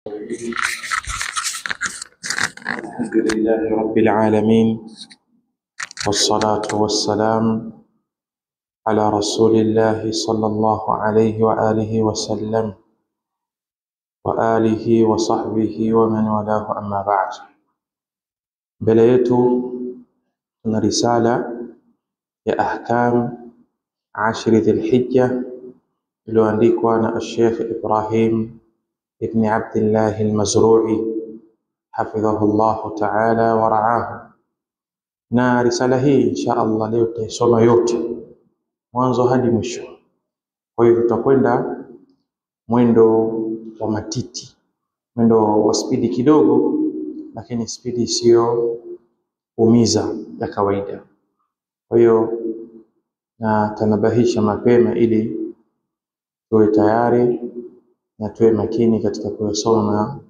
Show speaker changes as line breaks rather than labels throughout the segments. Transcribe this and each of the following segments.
الحمد لله رب العالمين، والصلاة والسلام على رسول الله صلى الله عليه وآله وسلم وآله وصحبه ومن والاه، أما بعد. Mbele yetu tuna risala ya ahkam ashri dhilhijja iliyoandikwa na Sheikh Ibrahim ibn Abdullah al-Mazrui hafidhahullahu ta'ala wa ra'ahu. Na risala hii insha Allah leo tutaisoma yote mwanzo hadi mwisho. Kwa hiyo tutakwenda mwendo wa matiti, mwendo wa spidi kidogo, lakini spidi sio umiza ya kawaida. Kwa hiyo na tanabahisha mapema ili tuwe tayari na tuwe makini katika kuyasoma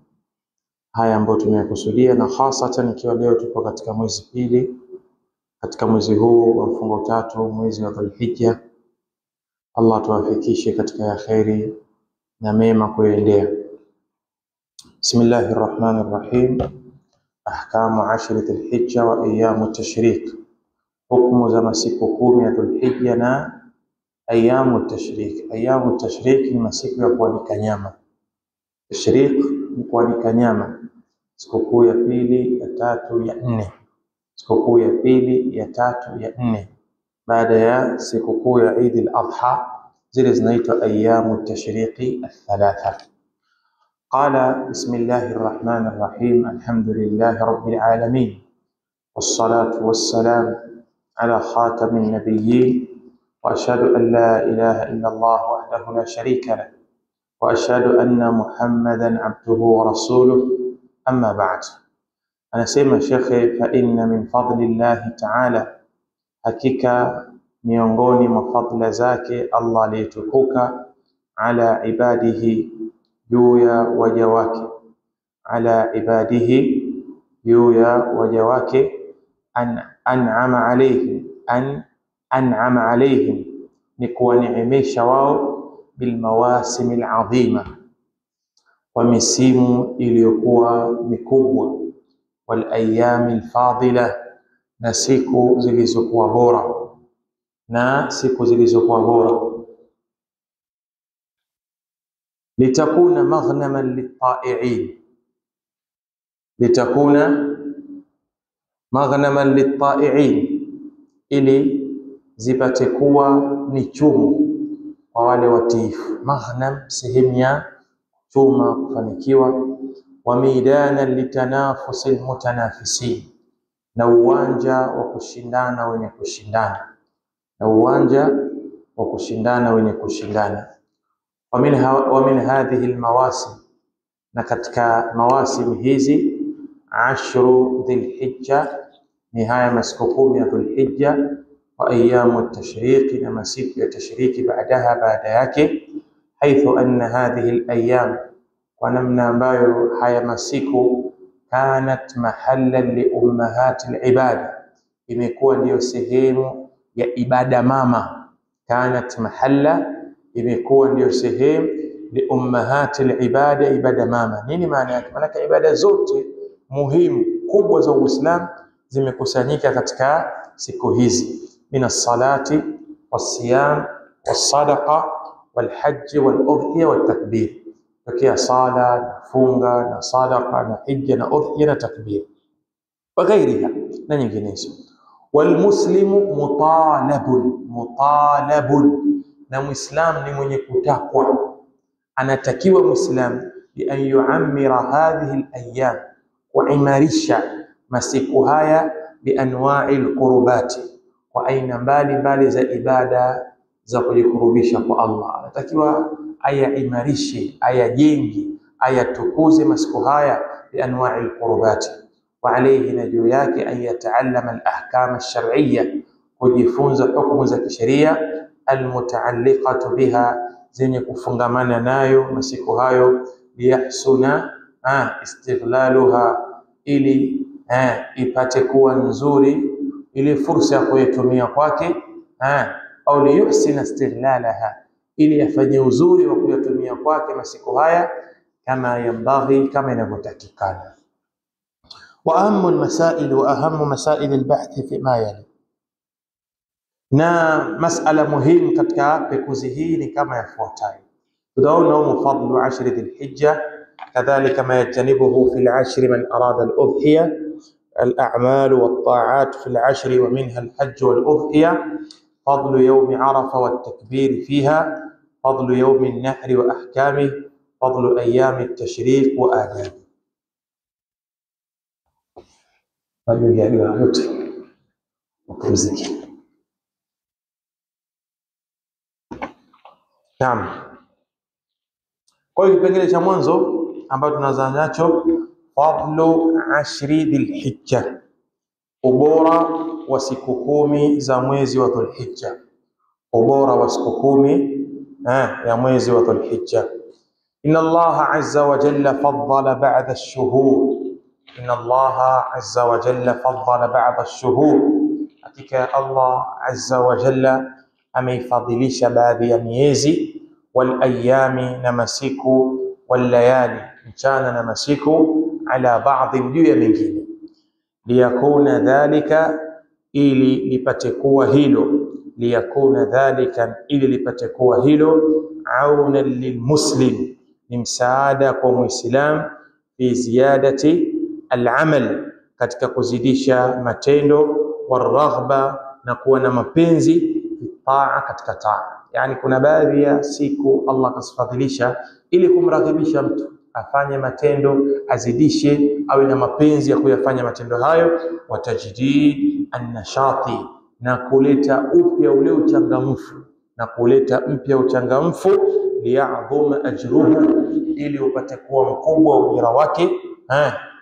haya ambayo tumeyakusudia, na hasatan ikiwa leo tupo katika mwezi pili katika mwezi huu wa mfungo tatu, mwezi wa Dhulhijja. Allah tuwafikishe katika ya khairi na mema kuendea. Bismillahir Rahmanir Rahim. Ahkamu ashri dhulhijja wa ayyamu tashrik. Hukumu za masiku 10 ya Dhulhijja na ayyamu tashrik. Ayyamu tashrik ni masiku ya kuanika nyama. Tashrik ni kuanika nyama. Sikukuu ya pili, ya tatu, ya nne. Sikukuu ya pili, ya tatu, ya nne baada ya sikukuu ya Eid al-Adha, zile zinaitwa ayyamu tashriqi al-thalatha. Qala bismillahir rahmanir rahim, alhamdulillahi rabbil alamin, wassalatu wassalam ala khatamin nabiyyin, wa ashhadu an la ilaha illa Allah wahdahu la sharika lahu, wa ashhadu anna Muhammadan abduhu wa rasuluhu, amma ba'd. Anasema shekhe, fa inna min fadlillahi ta'ala, hakika miongoni mwa fadla zake Allah aliyetukuka, ala ibadihi, juu ya waja wake, ala ibadihi, juu ya waja wake, an'ama alayhim, an'ama alayhim, ni kuwaneemesha wao, bil mawasimil adhima, wa misimu iliyokuwa mikubwa, wal ayyamil fadila, na siku zilizokuwa bora, na siku zilizokuwa bora. Litakuna maghnaman lit-ta'i'in, litakuna maghnaman lit-ta'i'in, ili zipate kuwa ni chumo kwa wale watiifu. Maghnam sehemu ya chuma, kufanikiwa. Wa midana litanafusil mutanafisin, na uwanja wa kushindana wenye kushindana, na uwanja wa kushindana wenye kushindana. Wa min hadhihi almawasim, na katika mawasim hizi, ashru dhilhijja, ni haya masiku 10 ya Dhulhijja, wa ayyamu tashriqi, na masiku ya tashriki baadaha, baada yake. Haithu anna hadhihi alayyam, kwa namna ambayo haya masiku, kanat mahallan li ummahati alibada, imekuwa ndiyo sehemu ya ibada mama. Kanat mahalla, imekuwa ndiyo sehemu li ummahati alibada, ibada mama. Nini maana yake? Maana ibada zote muhimu kubwa za Uislamu zimekusanyika katika siku hizi, min as-salati was-siyam was-sadaqa wal-hajj wal-udhiya wat-takbir. Tokea sala na funga na sadaqa na hija na udhiya na takbir, wa ghairiha, na nyinginezo. Wal muslimu mutalabun, na muislam ni mwenye kutakwa, anatakiwa muislam bi an yu'ammira hadhihi al-ayyam, kuimarisha masiku haya, bi anwa'i al-qurbati, kwa aina mbali za ibada za kujikurubisha kwa Allah. Anatakiwa ayaimarishe, ayajenge, ayatukuze masiku haya, bi anwa'i al-qurbati. Wa alayhi, na juu yake, an yataallama al-ahkam ash-shar'iyya, kujifunza hukumu za kisheria, al-mutaalliqatu biha, zenye kufungamana nayo masiku hayo, liyahsuna istighlaluha, ili ipate kuwa nzuri ili fursa ya kuitumia kwake, au liyuhsina istighlalaha, ili afanye uzuri wa kuyatumia kwake masiku haya, kama yanbaghi, kama inavyotakikana. Wa ahamu masail albahdhi fi ma yali, na masala muhimu katika pekuzi hii ni kama yafuatayo. Tunaona fadlu 10 dhulhijja, kadhalika ma yajtanibuhu fi al-10 man arada al-udhiya, al-a'mal wat-ta'at fi al-10 wa minha al-hajj wal-udhiya, fadlu yawm Arafa wat-takbir fiha, fadlu yawm an-nahr wa ahkamih, fadlu ayyam at-tashriq wa adab. Wajua yote mapumziki. Naam. Kwa hiyo kipengele cha mwanzo ambacho tunaanza nacho, fadlu 10 dhulhijja, ubora wa siku 10 za mwezi wa Dhulhijja, ubora wa siku 10 ya mwezi wa Dhulhijja. Inna Allah azza wa jalla faddala ba'da ash-shuhur, inna Allah azza wa jalla faddala ba'da ash-shuhur, hakika Allah azza wa jalla ameifadhilisha baadhi ya miezi, wal ayami na masiku, wal layali mchana na masiku, ala baadhi juu ya mengine, liyakuna dhalika ili lipate kuwa hilo, liyakuna dhalika ili lipate kuwa hilo, auna lilmuslim, ni msaada kwa muislam, fi ziyadati al-amal, katika kuzidisha matendo, waraghba na kuwa na mapenzi, taa katika taa. Yani kuna baadhi ya siku Allah kasifadhilisha ili kumraghibisha mtu afanye matendo, azidishe, awe na mapenzi ya kuyafanya matendo hayo, watajdid an-nashati, na kuleta upya ule uchangamfu, na kuleta mpya uchangamfu, liya'dhuma ajruhu, ili upate kuwa mkubwa ujira wake,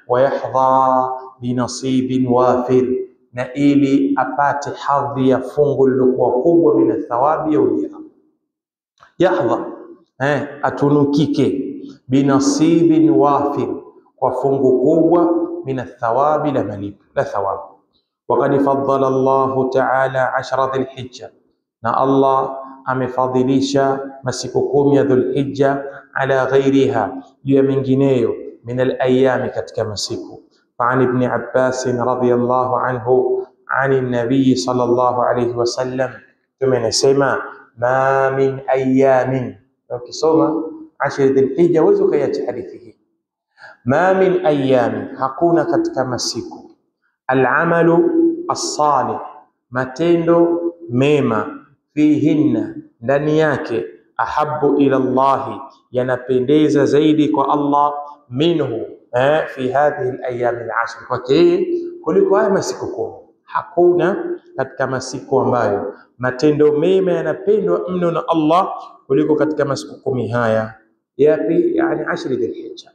wayahdha binasibin wafir, na ili apate hadhi ya fungu lilokuwa kubwa, min athawabi ya ujira. Yahdha atunukike, binasibin wafir, kwa fungu kubwa, min athawabi la malipo la thawabu. Waqad faddala Allah ta'ala 10 dhulhijja, na Allah amefadhilisha masiku 10 ya Dhulhijja, ala ghairiha, juu ya mengineyo, min al-ayami, katika masiku. فعن ابن عباس رضي الله عنه عن النبي صلى الله عليه وسلم كما نسمع ما من أيام، ukisoma 10 dhulhijja uwezo kayati hadithi hii, ma min ayami, hakuna katika masiku, al-amalu as-salih, matendo mema, fihinna, ndani yake, ahabbu ila Allah, yanapendeza zaidi kwa Allah, minhu fi hadhihi al-ayyam al-10, kwa kuliko haya masiku 10. Hakuna katika masiku ambayo matendo mema yanapendwa mno na Allah kuliko katika masiku 10 haya. Yapi? Yani 10 dhulhijja.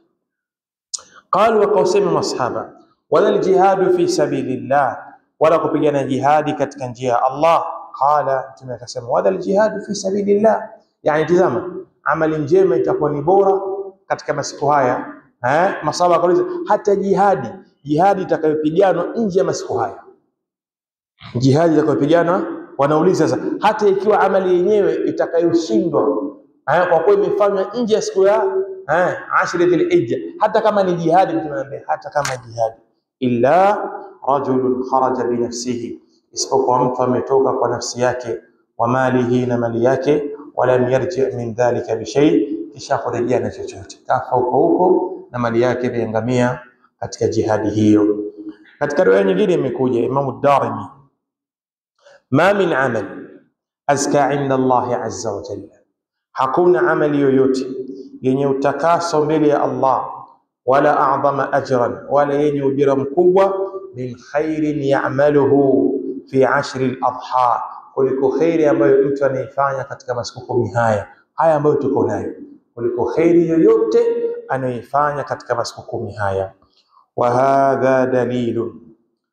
Qalu, waqasema masahaba, wala al-jihad fi sabilillah, wala kupigana jihadi katika njia ya Allah. Qala, mtume akasema, wala al-jihad fi sabilillah, yani tazama, amali njema itakuwa ni bora katika masiku haya. Masahaba akauliza, hata jihadi itakayopiganwa nje ya masiku haya, jihadi itakayopiganwa, wanauliza sasa, hata ikiwa amali yenyewe itakayoshindwa kwa kuwa imefanywa nje ya siku ya 10 dhulhijja, hata kama ni jihadi, mtu anambia hata kama jihadi, illa rajulun kharaja bi nafsihi, isipokuwa mtu ametoka kwa nafsi yake, wa malihi, na mali yake, wala yarji min dhalika bi shay, kisha kurejea na chochote, kafa huko na mali yake imeangamia katika jihadi hiyo. Katika riwaya nyingine imekuja Imam ad-Darimi, ma min amal azka inda Allah azza wa jalla, hakuna amali yoyote yenye utakaso mbele ya Allah, wala a'zama ajran, wala yenye ujira mkubwa, min khairin ya'maluhu fi 10 al-adha, kuliko khairi ambayo mtu anaifanya katika masiku 10 haya ambayo tuko nayo, kuliko khairi yoyote anaifanya katika masiku 10 haya. Wa hadha dalilun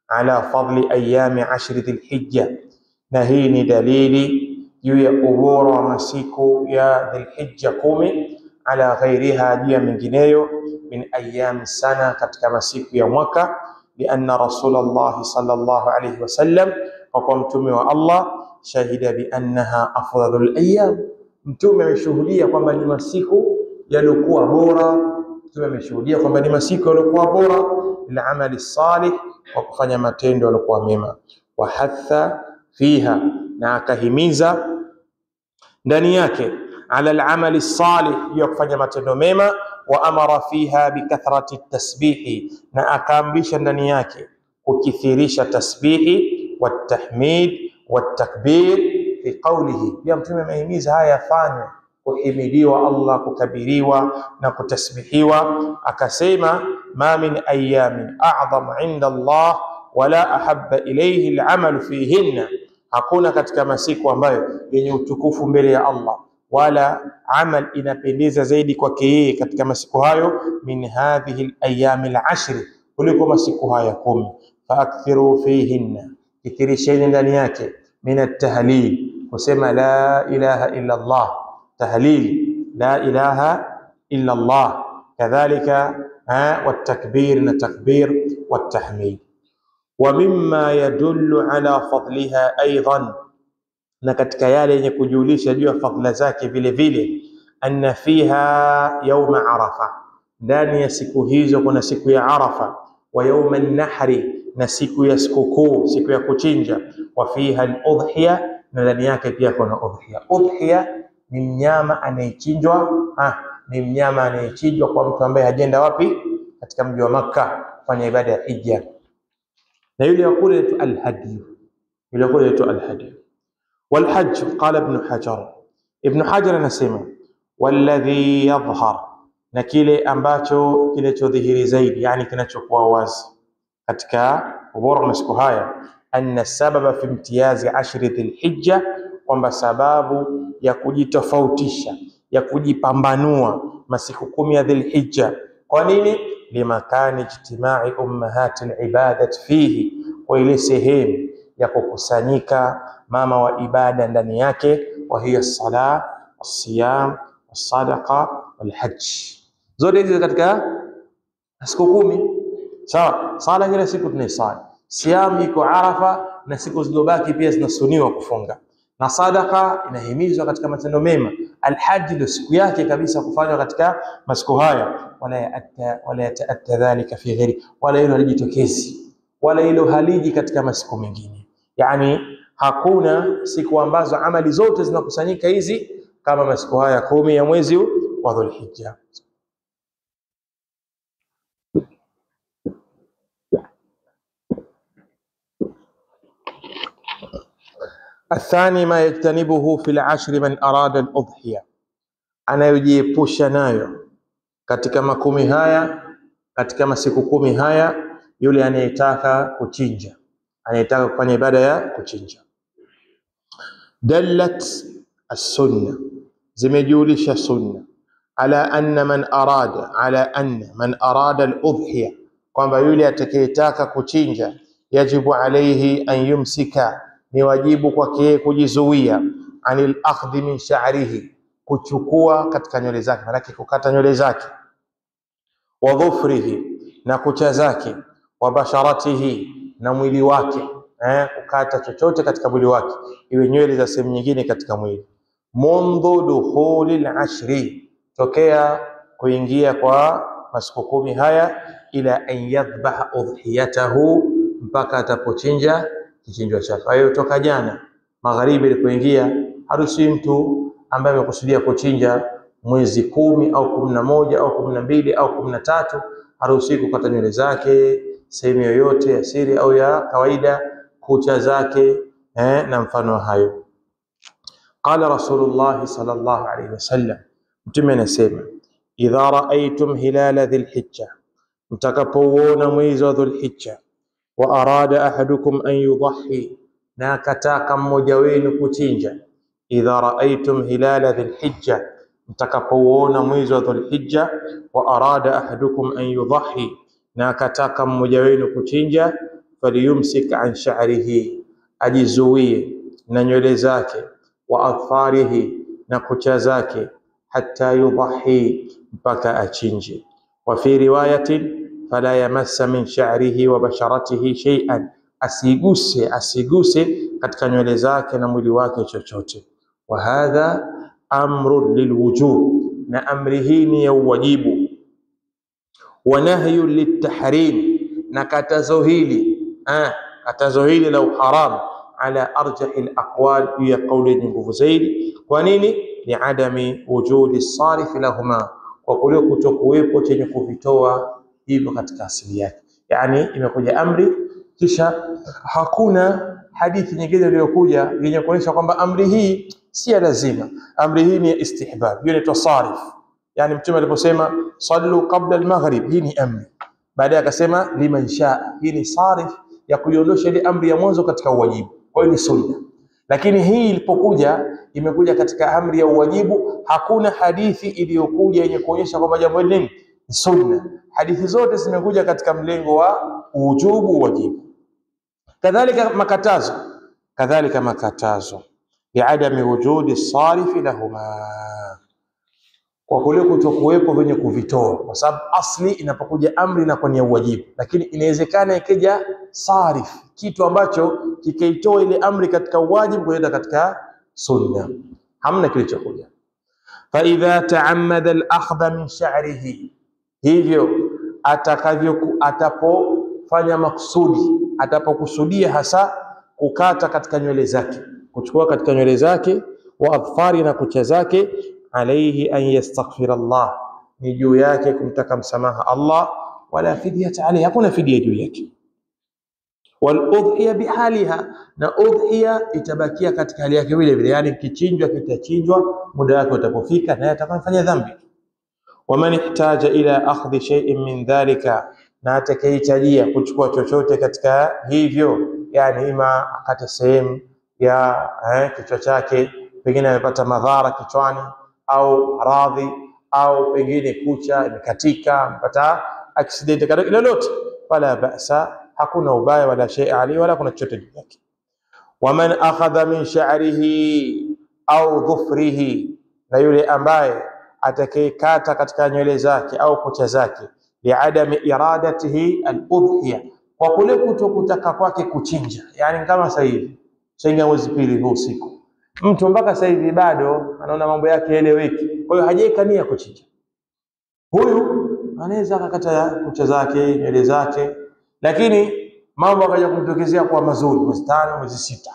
ala fadli ayami 10 dhulhijja, na hii ni dalili juu ya ubora wa masiku ya Dhulhijja 10, ala ghairiha, juu ya mengineyo, min ayami sana, katika masiku ya mwaka. Lianna Rasulullah sallallahu alayhi wasallam, kwa mtume wa Allah, shahida bi annaha afdalul ayyam, mtume ameshuhudia kwamba ni masiku yaliokuwa bora Mtume ameshuhudia kwamba ni masiku yaliokuwa bora ila amali salih, kwa kufanya matendo yaliokuwa mema. Wa hatha fiha, na akahimiza ndani yake ala al-amali salih, ya kufanya matendo mema. Wa amara fiha bikathrati tasbihi, na akaamrisha ndani yake kukithirisha tasbihi والتحميد والتكبير في قوله. pia Mtume amehimiza haya yafanywe, kuhimidiwa Allah, kukabiriwa na kutasbihiwa. Akasema ma min ayamin a'zam 'inda Allah wala ahabba ilayhi al-'amal fihinna, hakuna katika masiku ambayo yenye utukufu mbele ya Allah wala amal inapendeza zaidi kwake yeye katika masiku hayo, min hadhihi al-ayami al-'ashr, kuliko masiku haya 10. Faakthiru fihinna, كثيرين ndani yake min at-tahlil, kusema la ilaha illa Allah, tahlil la ilaha illa Allah, kadhalika والتكبير na takbir والتحميد. ومما يدل على فضلها ايضا, na katika yale yenye kujulisha juu ya fadhila zake vile vile, anna fiha yawm arafa, ndani ya siku hizo kuna siku ya Arafa, wa yawm an-nahri, na siku ya sikukuu, siku ya kuchinja. Wa fiha al-udhiya, na ndani yake pia kuna udhiya. Udhiya ni mnyama anayechinjwa, ni mnyama anayechinjwa kwa mtu ambaye hajenda wapi, katika mji wa Makka kufanya ibada ya hija. Na yule yakule yetu al-hadi, yule yakule yetu al-hadi. Wal hajj, qala ibn Hajar anasema walladhi yadhhar, na kile ambacho kinachodhihiri zaidi, yani kinachokuwa wazi katika ubora wa siku haya, anna sababa fi imtiyazi 10 dhulhijja, kwamba sababu ya kujitofautisha, ya kujipambanua masiku 10 ya Dhulhijja. Kwa nini? Limakani ijtimai ummahati al-ibadat fihi, kwa ile sehemu ya kukusanyika mama wa ibada ndani yake, wa hiya as-salah, as-siyam, as-sadaqa wal-hajj. Zote hizi katika siku 10. Sawa, sala kila siku tunaisali, siyam iko Arafa, na siku zilizobaki pia zinasuniwa kufunga, na sadaqa inahimizwa katika matendo mema. Al-hajj ndio siku yake kabisa kufanywa katika masiku haya. Wala yataatta dhalika fi ghairi, wala hilo halijitokezi, wala hilo haliji katika masiku mengine. Yani hakuna siku ambazo amali zote zinakusanyika hizi kama masiku haya 10 ya mwezi wa Dhulhijja. الثاني ما يجتنبه في العشر من أراد الأضحية, anayojiepusha nayo katika makumi haya, katika masiku 10 haya, yule anayetaka kuchinja, anayetaka kufanya ibada ya kuchinja. Dallat as-sunna, zimejulisha sunna, ala anna man arada al-udhiya, kwamba yule atakayetaka kuchinja, yajibu alayhi an yumsika, ni wajibu kwake kujizuia, anil akhdhi min sha'rihi, kuchukua katika nywele zake, maana kukata nywele zake, wa dhufrihi, na kucha zake, wa basharatihi, na mwili wake, kukata chochote katika mwili wake, iwe nywele za sehemu nyingine katika mwili. Mundhu dukhulil ashri, tokea kuingia kwa masiku 10 haya, ila an yadhbaha udhiyatahu, mpaka atapochinja kichinjwa chake. Hayo toka jana magharibi ilipoingia, harusi mtu ambaye amekusudia kuchinja mwezi 10 au 11 au 12 au 13, harusi kukata nywele zake sehemu yoyote ya siri au ya kawaida, kucha zake na mfano hayo. Qala Rasulullah sallallahu alayhi wasallam, Mtume anasema idha raaitum hilala dhilhijja, mtakapoona mwezi wa Dhulhijja, wa arada ahadukum an yudhi, na kataka mmoja wenu kuchinja. Idha raaitum hilala dhilhijja, mtakapoona mwezi wa Dhulhijja, wa arada ahadukum an yudhi, na kataka mmoja wenu kuchinja, falyumsik an sha'rihi, ajizuie na nywele zake, wa adfarihi, na kucha zake, hatta yudhi, mpaka achinje. Wa fi riwayatin fala yamassa min sha'rihi wa basharatihi shay'an, asiguse katika nywele zake na mwili wake chochote. Wa hadha amrun lilwujub, na amri hii ni ya uwajibu. wa nahyu litahrim, na katazo hili la uharam ala arjahi alaqwal, ya kauli yenye nguvu zaidi. Kwa nini? Ni adami wujudi sarif lahuma, kwa kule kutokuwepo chenye kuvitoa hivyo katika asili yake. Yani imekuja amri kisha hakuna hadithi nyingine iliyokuja yenye kuonyesha kwamba amri hii si lazima, amri hii ni istihbab, hiyo inaitwa sarif. Yani mtume aliposema sallu qabla al-maghrib, hii ni amri, baadaye akasema liman shaa, hii ni sarif ya kuiondosha ile amri ya mwanzo katika uwajibu, kwa hiyo ni sunna. Lakini hii ilipokuja imekuja katika amri ya uwajibu, hakuna hadithi iliyokuja yenye kuonyesha kwamba jambo hili ni sunna. Hadithi zote zimekuja katika mlengo wa ujubu, uwajibu. Kadhalika makatazo liadami wujudi sarifi lahuma, kwa kule kutokuwepo venye kuvitoa, kwa sababu asli inapokuja amri inakuwa ni ya uwajibu, lakini inawezekana ikija sarif, kitu ambacho kikaitoa ile amri katika uwajibu kwenda katika sunna. Hamna kilichokuja. Fa idha ta'ammada al-akhdha min sha'rihi, hivyo atapofanya maksudi, atapokusudia hasa kukata katika nywele zake, kuchukua katika nywele zake, wa adfari, na kucha zake, alayhi an yastaghfira Allah, ni juu yake kumtaka msamaha Allah, wala fidyata alayhi, hakuna fidia juu yake. Wal udhiya bihaliha, na udhiya itabakia katika hali yake vile vile, yani kichinjwa kitachinjwa, muda wake utapofika na atakayefanya dhambi. Waman ihtaja ila akhdhi shay'in min dhalika, na atakayehitajia kuchukua chochote katika hivyo, yani ima akate sehemu ya kichwa chake, pengine amepata madhara kichwani au radhi, au pengine kucha imekatika, amepata accident lolote, wala ba'sa, hakuna ubaya, wala shay'a alayhi, wala kuna chochote juu yake. Waman akhadha min sha'rihi au dhufrihi, na yule ambaye atakayekata katika nywele zake au kucha zake, liadami iradatihi al-udhiya, kwa kule kutokutaka kwake kuchinja. Yani kama sasa hivi chenga mwezi pili huu usiku, mtu mpaka sasa hivi bado anaona mambo yake eleweki, kwa hiyo hajaika nia kuchinja. Huyu anaweza akakata kucha zake, nywele zake, lakini mambo akaja kumtokezea kwa mazuri, mwezi 5, mwezi 6,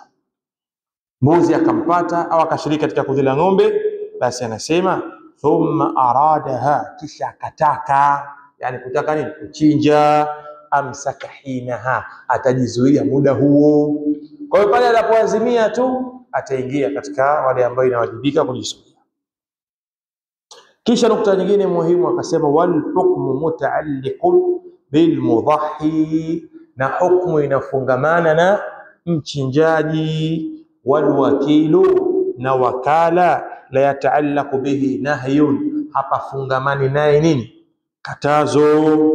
mbuzi akampata au akashiriki katika kudhila ng'ombe, basi anasema thumma aradaha, kisha akataka, yani kutaka nini? Kuchinja. Amsaka hinaha, atajizuia muda huo. Kwa hiyo pale anapoazimia tu ataingia katika wale ambao inawajibika kujizuia. Kisha nukta nyingine muhimu akasema, wal hukmu mutaalliqun bil mudahhi, na hukmu inafungamana na mchinjaji. Wal wakilu, na wakala, la yataallaqu bihi nahyun, hapa fungamani naye nini? Katazo.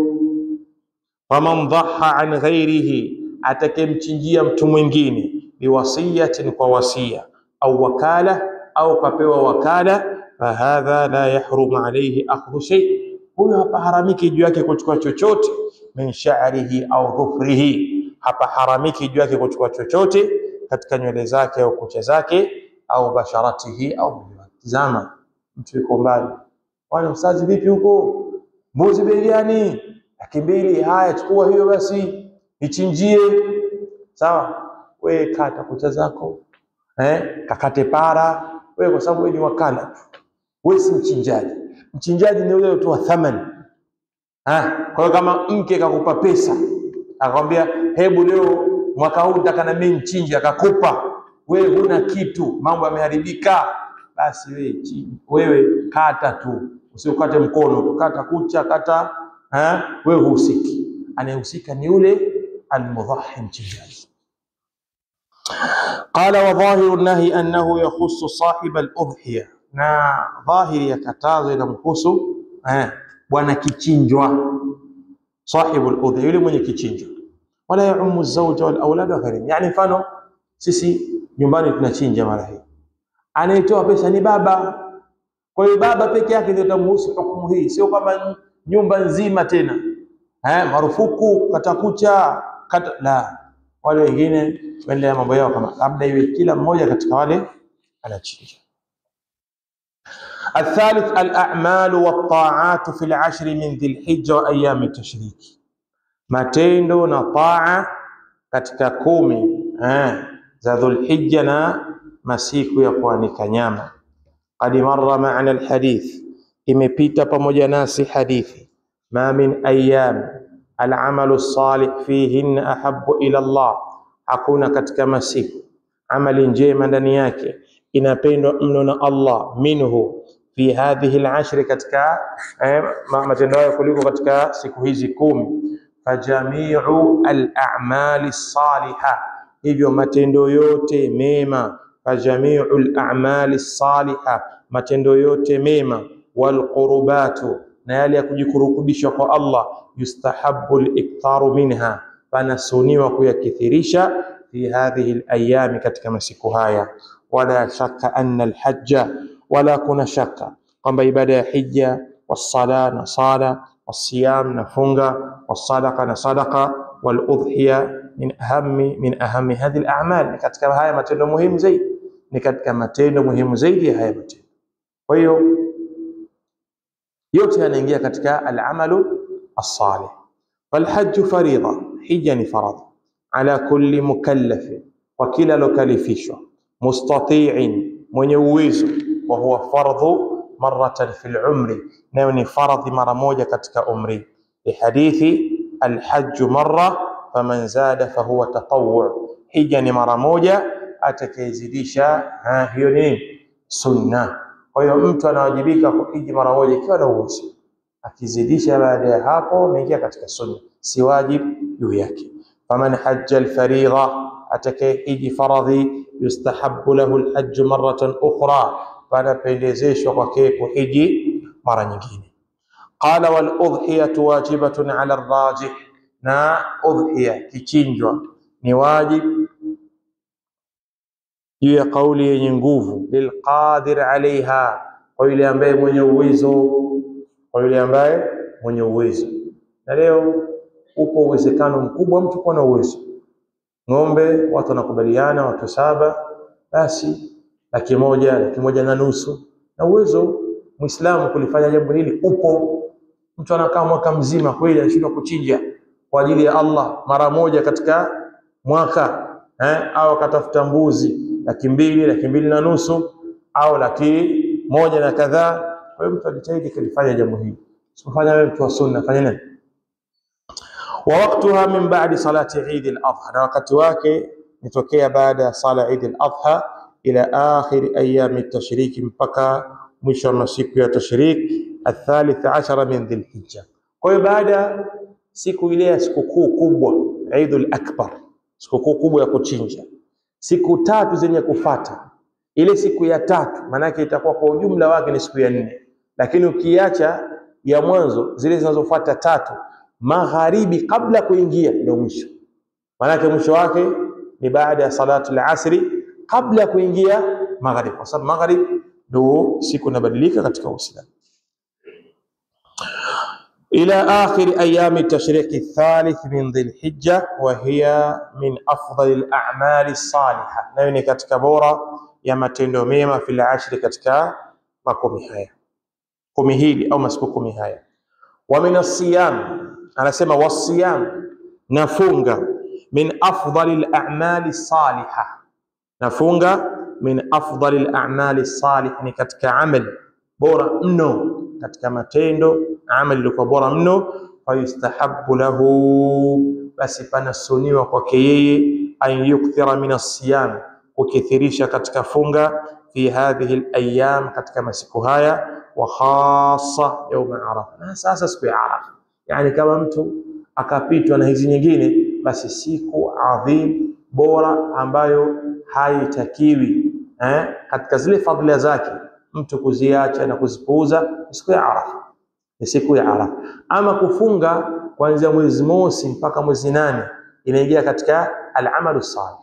Faman dhaha an ghairihi, atakemchinjia mtu mwingine, biwasiyatin, kwa wasia, au wakala, au kapewa wakala, fahadha la yahrumu alayhi akhdhu shay, huyo hapa haramiki juu yake kuchukua chochote, min sha'rihi au dhufrihi, hapa haramiki juu yake kuchukua chochote katika nywele zake au kucha zake, au basharatihi, au tizama mtu yuko mbali, wale ustazi vipi huko, mbuzi bei gani? 200. Haya, chukua hiyo basi nichinjie. Sawa, wewe kata kucha zako, kakate para wewe, kwa sababu wewe ni wakala, wewe si mchinjaji. Mchinjaji ni yule utoa thamani. Kwa hiyo kama mke kakupa pesa akamwambia hebu leo mwaka huu nataka na mimi mchinje, akakupa wewe, huna kitu, mambo yameharibika, basi wewe kata tu, usiukate mkono tu, kata kucha, kata wewe husiki. Anayehusika ni yule almudhahi, mchinjaji. Qala wa dhahiru nahi annahu yakhussu sahib al-udhiya, na dhahiri ya katazo inamhusu bwana kichinjwa, sahib al-udhiya, yule mwenye kichinjwa. Wala yaumu zawja wal aulad wa ghayrihim, yani mfano sisi nyumbani tunachinja mara hii, anayetoa pesa ni baba, kwa hiyo baba peke yake ndio tamhusu hukumu hii, sio kama nyumba nzima tena marufuku kata kucha, kata la. Wale wengine waendelea mambo yao, kama labda iwe kila mmoja katika wale anachinja. الثالث الأعمال والطاعات في العشر من ذي الحجة وأيام التشريك. matendo na taa katika 10 za Dhulhijja na masiku ya kuanika nyama. Qad marra ma'ana alhadith, imepita pamoja nasi hadithi, ma min ayyam al'amalu salih fihinna ahabbu ila Allah, hakuna katika masiku amali njema ndani yake inapendwa mno na Allah, minhu fi hadhihi al'ashr, katika matendo hayo kuliko katika siku hizi 10. Fajami'u al-a'mali as-salihah, hivyo matendo yote mema. Fajami'u al-a'mali as-salihah, matendo yote mema. Wal qurbatu, na yale ya kujikurubisha kwa Allah. Yustahabbu al-iktharu minha, panasuniwa kuyakithirisha. Fi hadhihi al-ayyam, katika masiku haya. Wala shakka anna al-hajja, wala kuna shaka kwamba ibada ya hija, was-sala na sala, was-siyam na funga, was-sadaqa na sadaqa, wal-udhiya min ahammi hadhihi al-a'mal, katika haya matendo muhimu zaidi, ni katika matendo muhimu zaidi ya haya matendo. Kwa hiyo yote yanaingia katika al-amalu as-salih. Fal-hajj faridha, hija ni faradhi, ala kulli mukallaf, wa kila lokalifishwa, mustati'in, mwenye uwezo, wa huwa fardhu maratan fil umri, nayo ni faradhi mara moja katika umri. Li hadithi al-hajj marra faman zada fahuwa tatawwu, hija ni mara moja, atakayezidisha hiyo ni sunna. Kwa hiyo mtu anawajibika kuhiji mara moja ikiwa na uwezo, akizidisha baada ya hapo ameingia katika sunna, si wajibu juu yake. Faman hajja al-faridha, atakayehiji faradhi, yustahabbu lahu al-hajj maratan ukhra, panapendezeshwa kwake kuhiji mara nyingine. Qala wal udhiyatu wajibatun ala ar-rajih, na udhiya kichinjwa ni wajib juu ya kauli yenye nguvu. Lilqadir alaiha, kwa yule ambaye mwenye uwezo, kwa yule ambaye mwenye uwezo. Na leo upo uwezekano mkubwa mtu kuwa na uwezo. Ng'ombe watu wanakubaliana watu 7, basi 1,000, 1,500, na uwezo Muislamu kulifanya jambo hili upo. Mtu anakaa mwaka mzima kweli anashindwa kuchinja kwa ajili ya Allah mara moja katika mwaka, au akatafuta mbuzi 200,000, 2,500, au 100,000 na kadhaa. Kwa hiyo mtu ajitahidi kulifanya jambo hili. Usifanye wewe mtu wa sunna, fanya nini? Wa waqtuha min ba'di salati Eid al-Adha, na wakati wake nitokea baada ya sala Eid al-Adha ila akhir ayyam at-tashrik, mpaka mwisho wa masiku ya tashrik, al-thalith ashara min Dhul-Hijja. Kwa hiyo baada siku ile ya sikukuu kubwa Eid al-Akbar, sikukuu kubwa ya kuchinja, siku 3 zenye kufuata, ile siku ya 3 maana yake itakuwa kwa ujumla wake ni siku ya 4, lakini ukiacha ya mwanzo, zile zinazofuata 3 magharibi kabla kuingia ndio mwisho. Maana yake mwisho wake ni baada ya salatu al-asri kabla kuingia magharibi, kwa sababu magharibi ndio siku inabadilika katika Uislamu. Ila akhir ayami at-tashriq ath-thalith min Dhul-Hijja, wa hiya min afdali al-a'mali as-salihah, nayo ni katika bora ya matendo mema fil ashri, katika makumi haya 10 hili au masiku 10 haya. Wa min as-siyam, anasema was-siyam, nafunga, min afdali al-a'mali as-salihah, nafunga min afdali al-a'mali as-salihah, ni katika amali bora mno katika matendo, amali ilikuwa bora mno. Fayustahabbu lahu, basi panasuniwa kwake yeye, an yukthira min as-siyam, kukithirisha katika funga, fi hadhihi al-ayyam, katika masiku haya, wa khassa yawm Arafa, na sasa siku ya Arafa. Yani kama mtu akapitwa na hizi nyingine, basi siku adhim bora ambayo haitakiwi katika zile fadhila zake mtu kuziacha na kuzipuuza, siku ya Arafa, ni siku ya Arafa. Ama kufunga kuanzia mwezi mosi mpaka mwezi 8 inaingia katika al-amalu salih,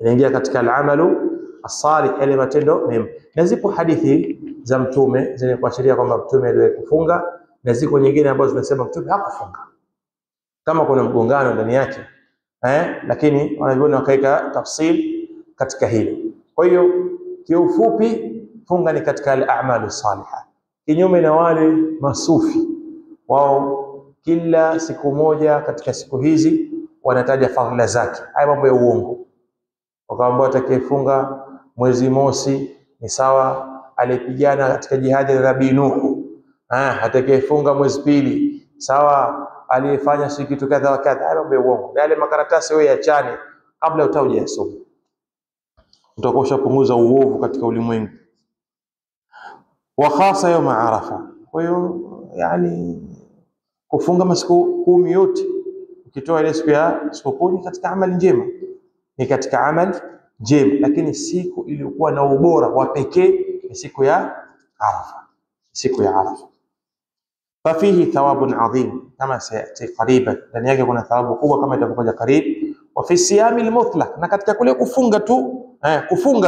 inaingia katika al-amalu as-salih, yale matendo mema. Na zipo hadithi za mtume zenye kuashiria kwamba mtume aliwahi kufunga, na ziko nyingine ambazo zinasema mtume hakufunga, kama kuna mgongano ndani yake, lakini wanajiona wakaika tafsiri katika hilo. Kwa hiyo kiufupi, funga ni katika al-a'malu salihah. Kinyume na wale masufi, wao kila siku moja katika siku hizi wanataja fadhila zake. Haya mambo ya uongo. Wakaambia atakayefunga mwezi mosi ni sawa alipigana katika jihadi ya Nabii Nuhu. Atakayefunga mwezi pili sawa aliyefanya siku kitu kadha wa kadha. Haya mambo ya uongo. Yale makaratasi wewe yachane kabla hujayasoma. Utakuwa ushapunguza uovu katika ulimwengu. Wa hasa yawm Arafa. Kwa hiyo yani kufunga masiku 10 yote ukitoa ile siku ya sikukuu katika amali njema, ni katika amali njema, lakini siku iliyokuwa na ubora wa pekee ni siku ya Arafa. Siku ya Arafa fafihi thawabun adhim kama sayati qariban, ndani yake kuna thawabu kubwa kama itakuja karibu. Wa fi siyami almutlaq, na katika kule kufunga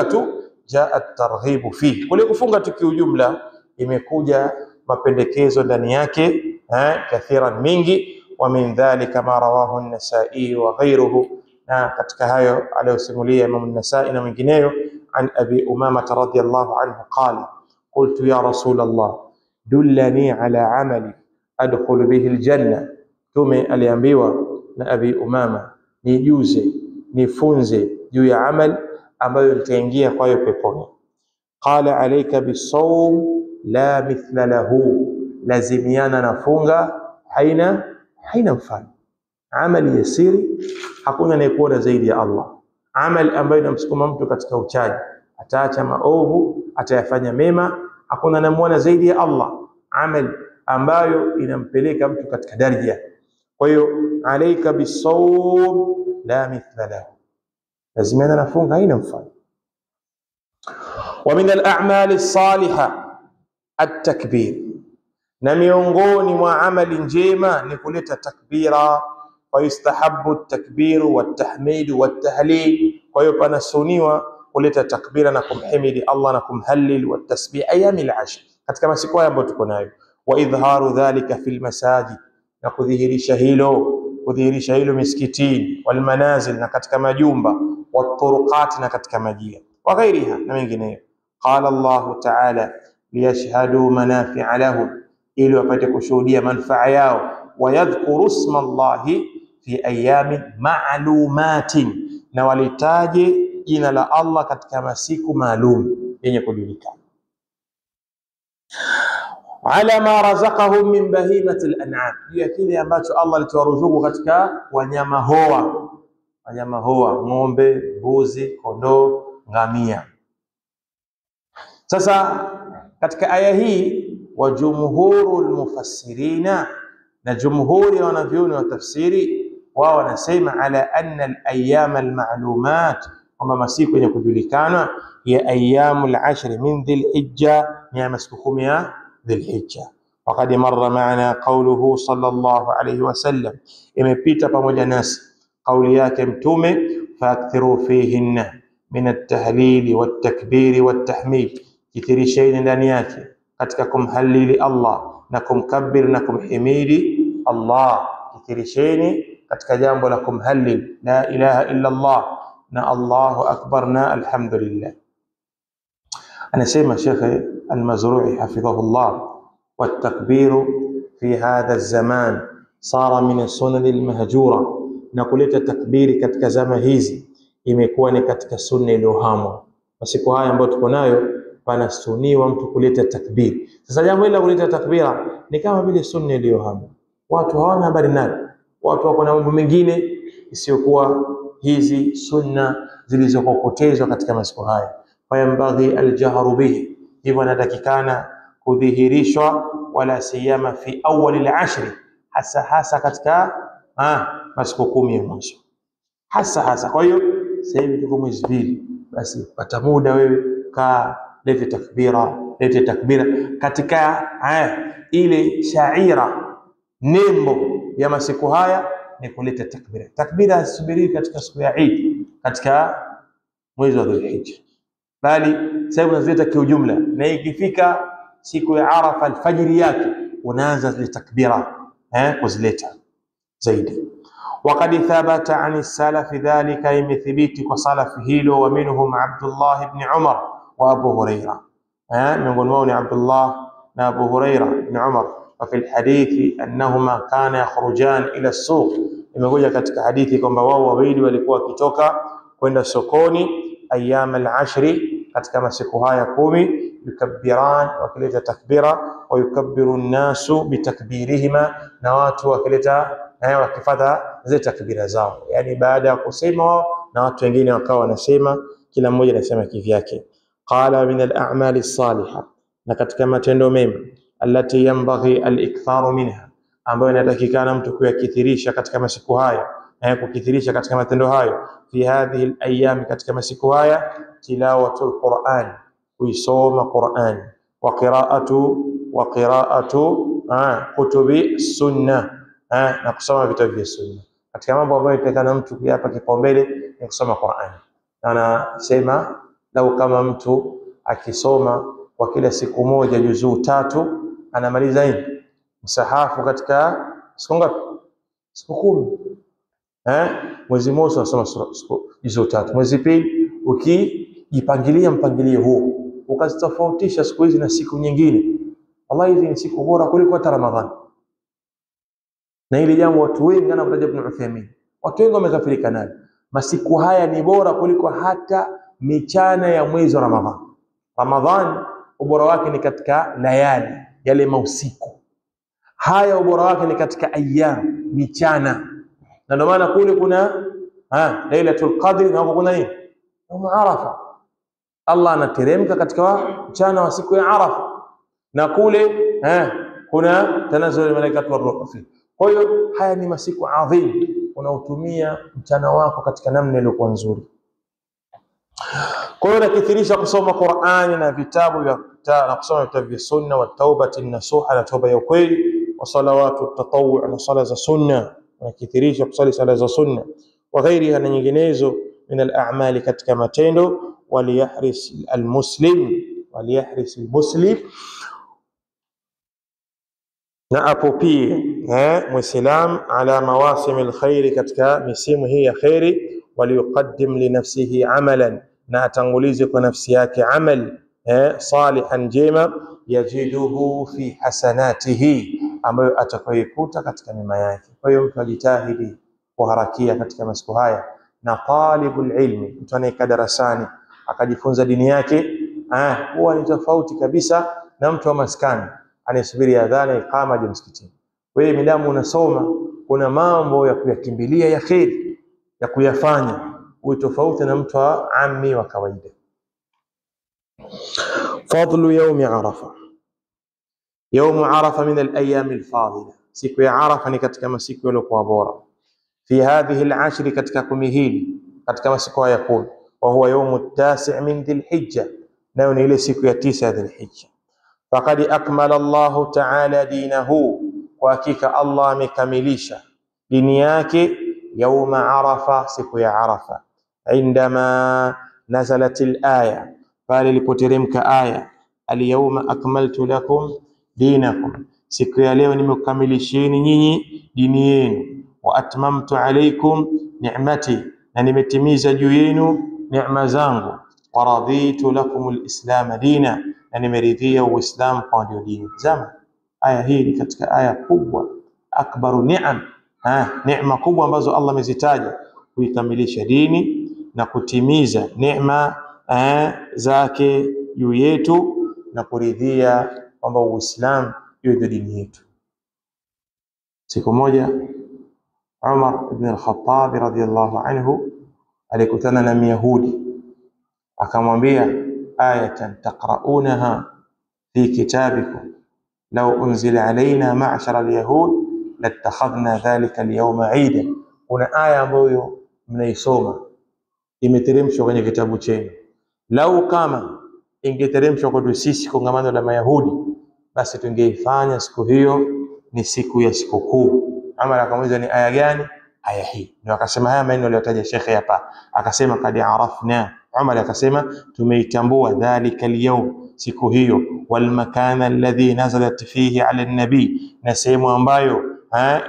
tu jaa at-targhibu fihi, kule kufunga tu kiujumla imekuja mapendekezo ndani yake kathiran mingi. Wa min dhalika ma rawahu an-Nasa'i wa ghayruhu, na katika hayo aliyosimulia Imam an-Nasa'i na wengineo, an Abi Umama radhiyallahu anhu qala qultu ya Rasul Allah dullani ala amali adkhulu bihi al-janna. Tume aliambiwa na Abi Umama, nijuze nifunze juu ya amal ambayo nitaingia kwayo peponi. Qala alayka bisawm la mithla lahu, lazimiana na funga haina mfano. Amali yasiri hakuna anayekuona zaidi ya Allah. Amali ambayo inamsukuma mtu katika uchaji, ataacha maovu atayafanya mema, hakuna anamuona zaidi ya Allah. Amali ambayo inampeleka mtu katika daraja. Kwa hiyo alayka bisawm la mithla lahu, lazimiana na funga haina mfano. Wa min al-a'mali as-salihah at-takbir, na miongoni mwa amali njema ni kuleta takbira. Wa yustahabbu at-takbiru wat-tahmidu wat-tahlil, kwa hiyo panasuniwa kuleta takbira na kumhimidi Allah na kumhalil wat-tasbih ayamil ashr, katika masiku haya ambayo tuko nayo. Wa idharu dhalika fil masajid, na kudhihirisha hilo misikitini, wal manazil, na katika majumba, wat turuqat, na katika majia, wa ghairiha, na mengineyo. Qala Allah ta'ala liyashhadu manafi'a lahum, ili wapate kushuhudia manufaa yao. Wa yadhkuru isma Allahi fi ayamin ma'lumatin, na walitaje jina la Allah katika masiku maalum yenye kujulikana. Ala ma razaqahum min bahimati al-an'am, ya kile ambacho Allah alitowaruzuku katika wanyama hoa, ng'ombe, mbuzi, kondoo, ngamia. Sasa katika aya hii wa jumhurul mufassirina, na jumhuri ya wanavyuoni wa tafsiri, wao wanasema ala anna al-ayyam al-ma'lumat, kwamba masiku yenye kujulikana ya ayyamul ashr min dhil-hijja, ni masiku 10 ya dhil-hijja. Waqad marra ma'ana qawluhu sallallahu alayhi wasallam, imepita pamoja nasi kauli yake mtume, faakthiru fihinna min at-tahlil wat-takbir wat-tahmid, kitirisheni ndani yake katika kumhalili Allah na kumkabir na kumhimidi Allah. Kitirisheni katika jambo la kumhalil la ilaha illa Allah na Allahu akbar na alhamdulillah. Anasema Sheikh Al-Mazrui hafidhahullah, والتكبير في هذا الزمان صار من السنن المهجورة, na kuleta takbiri katika zama hizi imekuwa ni katika sunna iliyohamwa. Masiku haya ambayo tuko nayo panasuniwa mtu kuleta takbiri. Sasa jambo hili la kuleta takbira ni kama vile sunna iliyohamwa, watu hawana habari nayo, watu wako na mambo mengine isiyokuwa hizi sunna zilizokokotezwa katika masiku haya. Fayambaghi aljahru bihi, hivyo inatakikana kudhihirishwa, wala siyama fi awwal al-ashr, hasa katika masiku 10 ya mwisho hasa. Kwa hiyo sasa hivi tuko mwezi pili, basi pata muda wewe lete takbira katika ile shaira, nembo ya masiku haya ni kuleta takbira. Takbira subiri katika siku ya Eid katika mwezi wa Dhulhijja, bali sasa unazileta kiujumla, na ikifika siku ya Arafa alfajiri yake unaanza zile takbira kuzileta zaidi. Waqad thabata an as-salaf dhalika, imethibiti kwa salafi hilo, wa minhum Abdullah ibn Umar wa Abu Huraira, miongoni mwao ni Abdullah na Abu Huraira ibn Umar. وفي الحديث أنهما كان يخرجان إلى السوق. imekuja katika hadithi kwamba wao wawili walikuwa wakitoka kwenda sokoni ayyam al-ashri, katika masiku haya 10, yukabbiran, wakileta takbira, wa yukabbiru an-nasu bitakbirihima, na watu wakileta wakifadha zile takbira zao, yani baada ya kusema wao na watu wengine wakawa wanasema, kila mmoja anasema kivyake. Qala min al-a'mali as-salihah, na katika matendo mema, allati yanbaghi al-iktharu minha, ambayo inatakikana mtu kuyakithirisha katika masiku haya, na kukithirisha katika matendo hayo, fi hadhihi al-ayyam, katika masiku haya, tilawatul Qur'an, kuisoma Qur'an, wa qira'atu kutubi sunnah, na kusoma vitabu vya sunna. Katika mambo ambayo inatakikana mtu kuyapa kipaumbele ni kusoma Qur'an. Anasema lau kama mtu akisoma kwa kila siku moja juzuu 3, anamaliza nini msahafu katika siku ngapi? Siku 10. Mwezi mosi unasoma juzuu 3, mwezi pili ukijipangilia mpangilio huu, ukazitofautisha siku hizi na siku nyingine, wallahi hizi ni siku bora kuliko hata Ramadhani. Na hili jambo watu wengi anataja Ibn Uthaymeen, watu wengi wamekafirika nalo. Masiku haya ni bora kuliko hata michana ya mwezi wa Ramadhani. Ramadhani ubora wake ni katika layali, yale mausiku. Haya ubora wake ni katika ayyam, michana. Na ndio maana kule kuna Lailatul Qadr, na huko kuna nini? Yawm Arafa. Allah anateremka katika mchana wa siku ya Arafa. Na kule kuna tanazzul malaikatu waruh fi. Kwa hiyo haya ni masiku adhim, unautumia mchana wako katika namna iliyokuwa nzuri. Kwa hiyo nakithirisha kusoma Qur'ani na vitabu vya na kusoma vitabu vya sunna, wa taubati nasuha, na toba ya kweli, wa salawatu tatawwu, na sala za sunna, nakithirisha kusali sala za sunna, wa ghairiha, na nyinginezo, min al-a'mali, katika matendo. Waliyahris al-muslim na apopie muislam ala mawasim al-khair, katika misimu hii ya khairi. Waliyuqaddim li nafsihi amalan, na atangulize kwa nafsi yake amal salihan, jema, yajiduhu fi hasanatihi, ambayo atakayokuta katika mema yake. Kwa hiyo mtu ajitahidi kuharakia katika masiku haya. Na talibul ilmi, mtu anayekaa darasani akajifunza dini yake, huwa ni tofauti kabisa na mtu wa maskani anayesubiri adhana iqama je msikitini. Wewe midamu unasoma, kuna mambo ya kuyakimbilia ya kheri ya kuyafanya, uwe tofauti na mtu wa ammi wa kawaida. Fadlu yawmi Arafa. Yawmu Arafa min al-ayyam al-fadila, siku ya Arafa ni katika masiku yaliyokuwa bora. Fi hadhihi al-ashr, katika 10 hili, katika masiku haya 10. Wa huwa yawmu at-tasi' min dhil-hijja, nayo ni ile siku ya 9 ya dhil-hijja. Faqad akmala Allahu ta'ala dinahu, kwa hakika Allah amekamilisha dini yake, yawma Arafa, siku ya Arafa. Indama nazalatil aya, pale ilipoteremka aya, al-yawma akmaltu lakum dinakum, siku ya leo nimekukamilisheni nyinyi dini yenu. Wa atmamtu alaykum ni'mati, na nimetimiza juu yenu neema zangu. Wa raditu lakum al-islam dina, na nimeridhia Uislamu kwa ndio dini. Zama aya hii ni katika aya kubwa, akbaru ni'am, neema kubwa ambazo Allah amezitaja kuikamilisha dini na kutimiza neema zake juu yetu, na kuridhia kwamba Uislamu ndio dini yetu. Siku moja Umar ibn al-Khattab radhiyallahu anhu alikutana na Myahudi, akamwambia, ayatan taqra'unaha fi kitabikum law unzila alayna ma'shara al-yahud latakhadhna dhalika al-yawma 'ida. Kuna aya ambayo mnaisoma imeteremshwa kwenye kitabu chenu, lau kama ingeteremshwa kwetu sisi kongamano la Mayahudi, basi tungeifanya siku hiyo ni siku ya sikukuu. Umar akamuuliza ni aya gani? Aya hii. Ndio akasema haya maneno aliyotaja shekhe hapa, akasema kad arafna. Umar akasema tumeitambua dhalika al-yawm, siku hiyo, wal makana alladhi nazalat fihi ala an-nabi, na sehemu ambayo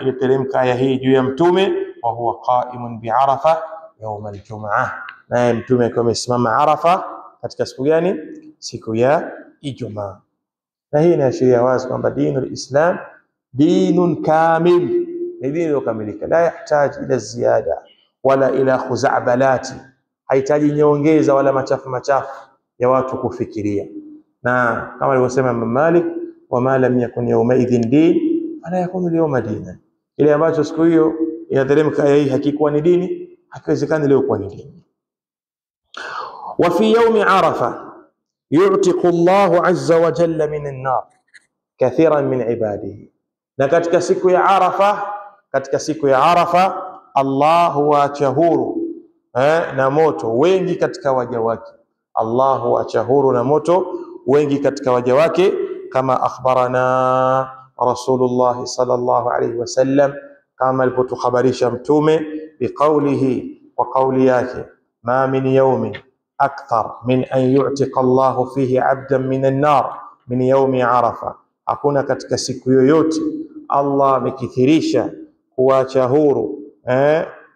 iliteremka aya hii juu ya mtume. Wa huwa qa'imun bi Arafa yawm al-jum'ah, naye mtume akiwa amesimama Arafa katika siku gani? Siku ya Ijumaa. Na hii inaashiria wazi kwamba dinul Islam dinun kamil, ni dini iliyokamilika, la yahitaji ila ziada wala ila khuzabalati, haitaji nyongeza wala machafu machafu ya watu kufikiria. Na kama alivyosema Imam Malik, wama lam yakun yawma idhin din fala yakunu al-yawma dinan, ile ambacho siku hiyo inateremka aya hii hakikuwa ni dini, hakiwezekani leo kuwa ni dini. Wa fi yawmi Arafa yu'tiqu Allahu azza wa jalla min an-nar kathiran min ibadihi, na katika siku ya Arafa Allah huacha huru na moto wengi katika waja wake. Allah huacha huru na moto wengi katika waja wake, kama akhbarana Rasulullah sallallahu alayhi wasallam, kama alipotukhabarisha mtume biqaulihi, wa qauli yake, ma min yawmin akthar min an yu'tiqa Allahu fihi 'abdan min an-nar min yawmi Arafa, hakuna katika siku yoyote Allah amekithirisha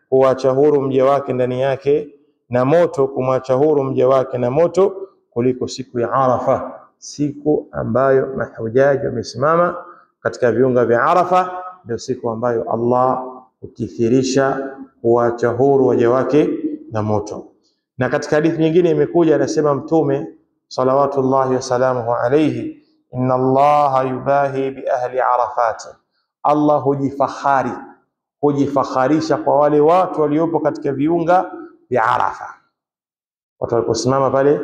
kuacha huru mja wake ndani yake na moto, kumwacha huru mja wake na moto kuliko siku ya Arafa, siku ambayo mahujaji wamesimama katika viunga vya Arafa. Ndio siku ambayo Allah hukithirisha kuacha huru waja wake na moto. Na katika hadithi nyingine imekuja, anasema mtume salawatullahi wasalamuhu alayhi, inna Allaha yubahi bi ahli Arafat, Allah hujifakharisha kwa wale watu waliopo katika viunga vya Arafa. Watu waliposimama pale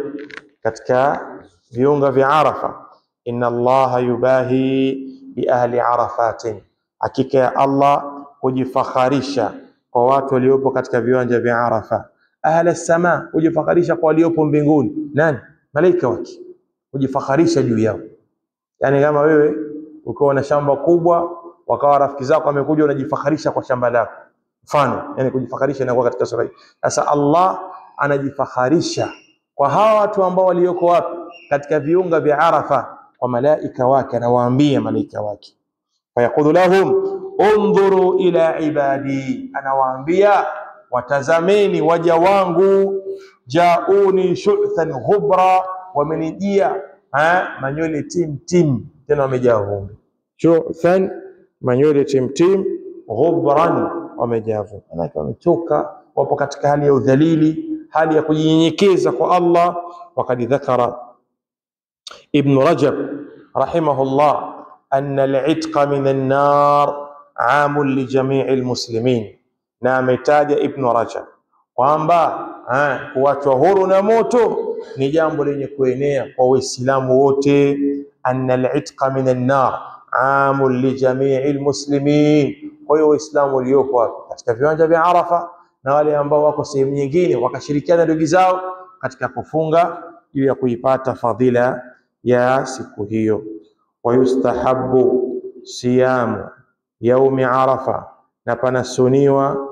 katika viunga vya Arafa, inna Allaha yubahi bi ahli Arafat, hakika ya Allah hujifakharisha kwa watu waliopo katika viwanja vya Arafa. Ahli as-sama, hujifakharisha kwa waliopo mbinguni. Nani? Malaika wake hujifakharisha juu yao. Yani kama wewe ukiwa na shamba kubwa, wakawa rafiki zako wamekuja, unajifakharisha kwa shamba lako, mfano, yani kujifakharisha inakuwa katika sura hii. Sasa Allah anajifakharisha kwa hawa watu ambao walioko wapi? Katika viunga vya Arafa, kwa malaika wake, anawaambia malaika wake, fayaqulu lahum undhuru ila ibadi, anawaambia watazameni waja wangu, jauni shu'than ghubra, wamenijia manywele tim tena wamejaa vumbi. Shu'than, manywele tim ghubran, wamejaa vumbi, manake wamechoka, wapo katika hali ya udhalili, hali ya kujinyenyekeza kwa Allah. Wakad dhakara Ibn Rajab rahimahullah anna al-'itqa min an-nar 'amun li jami'i al-muslimin, na ametaja Ibn Rajab kwamba kuachwa huru na moto ni jambo lenye kuenea kwa Waislamu wote. Anna al-'itqa min an-nar 'amun li jami'i al-muslimin, kwa hiyo Waislamu waliopo katika viwanja vya Arafa na wale ambao wako sehemu nyingine wakashirikiana ndugu zao katika kufunga juu ya kuipata fadhila ya siku hiyo. Wa yustahabbu siyamu yaumi Arafa, na panasuniwa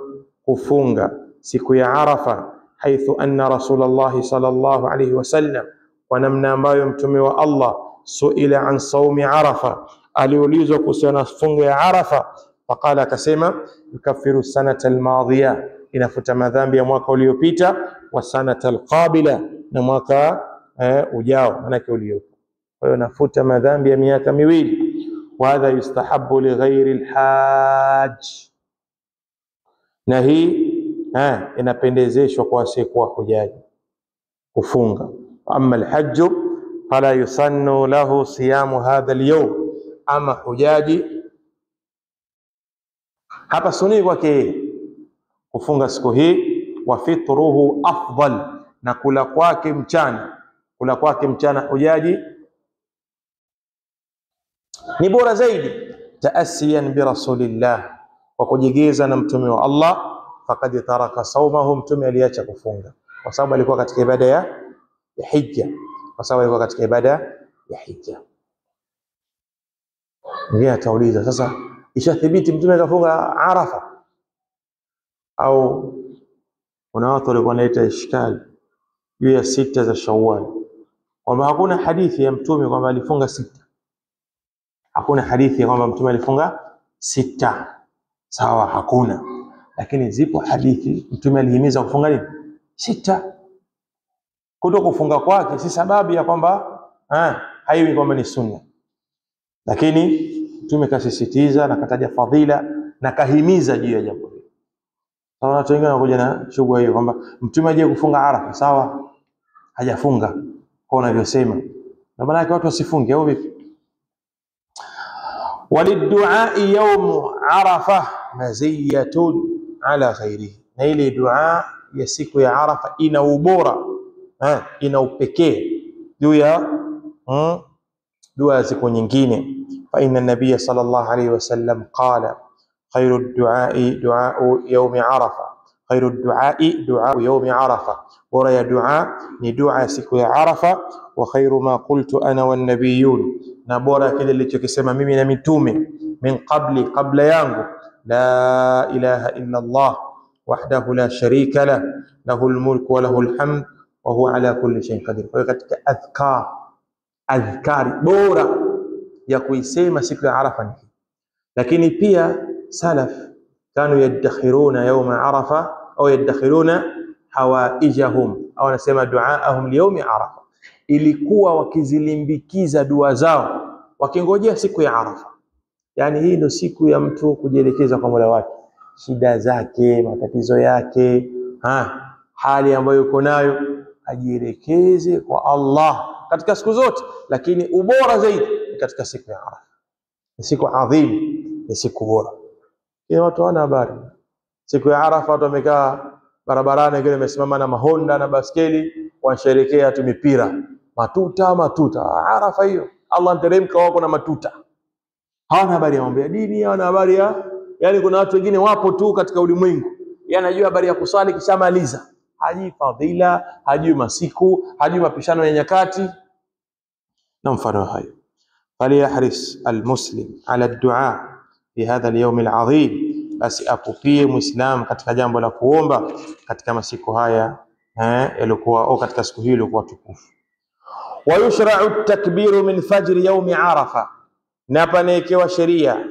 kufunga siku ya Arafa, haithu anna Rasulullah sallallahu alayhi wasallam, kwa namna ambayo mtume wa Allah suila an saumi Arafa, aliulizwa kuhusiana na funga ya Arafa, faqala, akasema, yukaffiru sanata almadhiya, inafuta madhambi ya mwaka uliopita, wa sanata alqabila, na mwaka ujao, manake uliopo. Kwa hiyo nafuta madhambi ya miaka miwili. Wa hadha yustahabbu li ghairi alhajj, na hii inapendezeshwa kwa asiyekuwa hujaji kufunga. Amma alhajj fala yusannu lahu siyamu hadha alyawm, ama hujaji hapa suni kwake kufunga siku hii. Wa fitruhu afdal, na kula kwake mchana hujaji ni bora zaidi. Taasiyan bi rasulillah, kwa kujigeza na mtume wa Allah. Faqad taraka sawmahu, mtume aliacha kufunga kwa sababu alikuwa katika ibada ya hija, Ngia atauliza sasa, ishathibiti mtume kafunga Arafa? Au kuna watu walikuwa wanaita ishkali juu ya 6 za Shawwal, kwamba hakuna hadithi ya mtume kwamba alifunga 6. Hakuna hadithi ya kwamba mtume alifunga 6. Sawa, hakuna. Lakini zipo hadithi mtume alihimiza kufunga nini? 6. Kuto kufunga kwake si sababu ya kwamba haiwi kwamba ni sunna, lakini Mtume kasisitiza na kataja fadhila na kahimiza juu ya jambo hili. Sawa, watu wengine wanakuja na shughuli hiyo kwamba Mtume aje kufunga Arafa, sawa, hajafunga kwa unavyosema, na maana yake watu wasifunge au vipi? Waliduai yawm Arafa maziyatun ala ghairihi, na ile dua ya siku ya Arafa ina ubora, ina upekee juu ya dua siku nyingine. Fa inna nabiyya sallallahu alayhi wasallam qala khairu duai duau yawm Arafa, khairu duai duau yawm Arafa, bora ya dua ni dua ya siku ya Arafa. Wa khairu ma qultu ana wan nabiyun, na bora kile nilichokisema mimi na mitume, min qabli, qabla yangu, la ilaha illa Allah wahdahu la sharika lah, lahul mulku wa lahul hamd wa huwa ala kulli shay'in qadir. Kwa katika adhkari bora ya kuisema siku ya Arafa ni. Lakini pia salaf kanu yadakhiruna yawma Arafa au yadakhiruna hawaijahum, au wanasema duaahum liyawmi Arafa, ilikuwa wakizilimbikiza dua zao wakingojea siku ya Arafa. Yani hii ndio siku ya mtu kujielekeza kwa Mola wake, shida zake, matatizo yake, hali ambayo yuko nayo, ajielekeze kwa Allah katika siku zote, lakini ubora zaidi katika siku ya Arafa. Ni siku adhimu, ni siku bora. Kwa watu wana habari siku ya Arafa, watu wamekaa barabarani, wengine wamesimama na mahonda na baskeli, washerekea tu mipira, matuta Arafa hiyo. Allah anteremka, wako na matuta, hawana habari ya mambo ya dini, hawana habari ya, yani kuna watu wengine wapo tu katika ulimwengu, yeye anajua habari ya kusali kishamaliza, hajui fadhila, hajui masiku, hajui mapishano ya nyakati na mfano hayo. Faliyahris almuslim ala dua fi hadha alyawm alazim, basi apupie muislam katika jambo la kuomba katika masiku haya yalikuwa, au katika siku hii ilikuwa tukufu. Wa yushra'u at-takbiru min fajr yawm Arafa, na panekewa sheria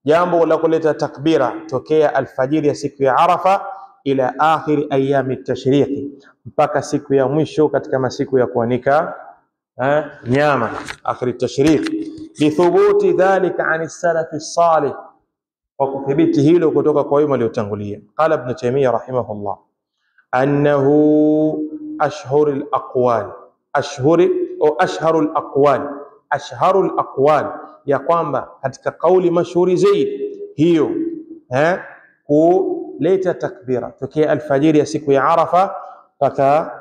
jambo la kuleta takbira tokea alfajiri ya siku ya Arafa ila akhir ayami at-tashriqi, mpaka siku ya mwisho katika masiku ya kuanika nyama, akhir at-tashriq, bi thubuti dhalika an as-salaf as-salih, wa kuthibiti hilo kutoka kwa wema waliotangulia. Qala Ibn Taymiyyah rahimahullah annahu ashhurul aqwal, ashharul aqwal, ya kwamba katika kauli mashuhuri zaidi hiyo kuleta takbira tokea alfajiri ya siku ya Arafa mpaka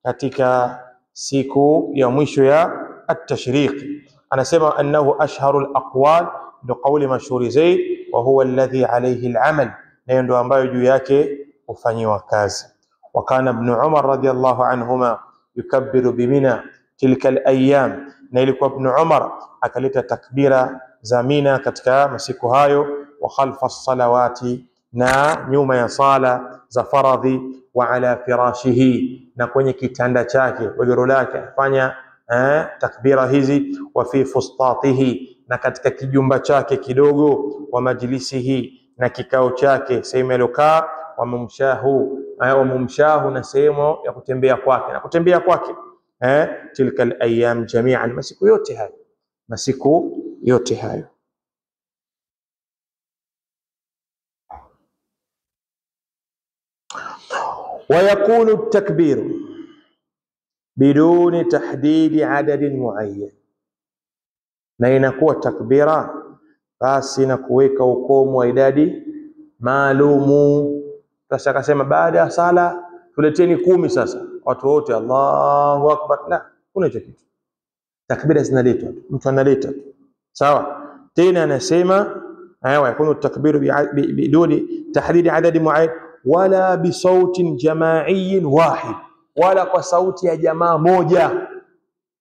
katika siku ya mwisho ya at-tashriq. Anasema annahu ashharul aqwal, ndo kauli mashuhuri zaidi, wa huwa alladhi alayhi al-amal, na ndio ambayo juu yake hufanyiwa kazi. Wa kana Ibn Umar radiyallahu anhuma yukabbiru bimina tilka al-ayyam, na ilikuwa Ibn Umar akaleta takbira za Mina katika masiku hayo, wa khalfa as-salawati, na nyuma ya sala za faradhi, wa ala firashihi, na kwenye kitanda chake godoro lake afanya takbira hizi, wa fi fustatihi, na katika kijumba chake kidogo, wa majlisihi, na kikao chake sehemu alokaa, wa mumshahu, na sehemu ya kutembea kwake, na kutembea kwake tilka al-ayyam jami'an, masiku yote hayo. ويكون التكبير بدون تحديد عدد معين, na inakuwa takbira basi na kuweka ukomo wa idadi maalumu. Sasa akasema baada ya sala tuleteni 10, sasa watu wote Allahu akbar, la, kuna hicho kitu. Takbira zinaletwa, mtu analeta tu, sawa. Tena anasema yakunu takbiru biduni tahdidi adadi muayyan, wala bisautin jamaiyin wahid, wala kwa sauti ya jamaa moja.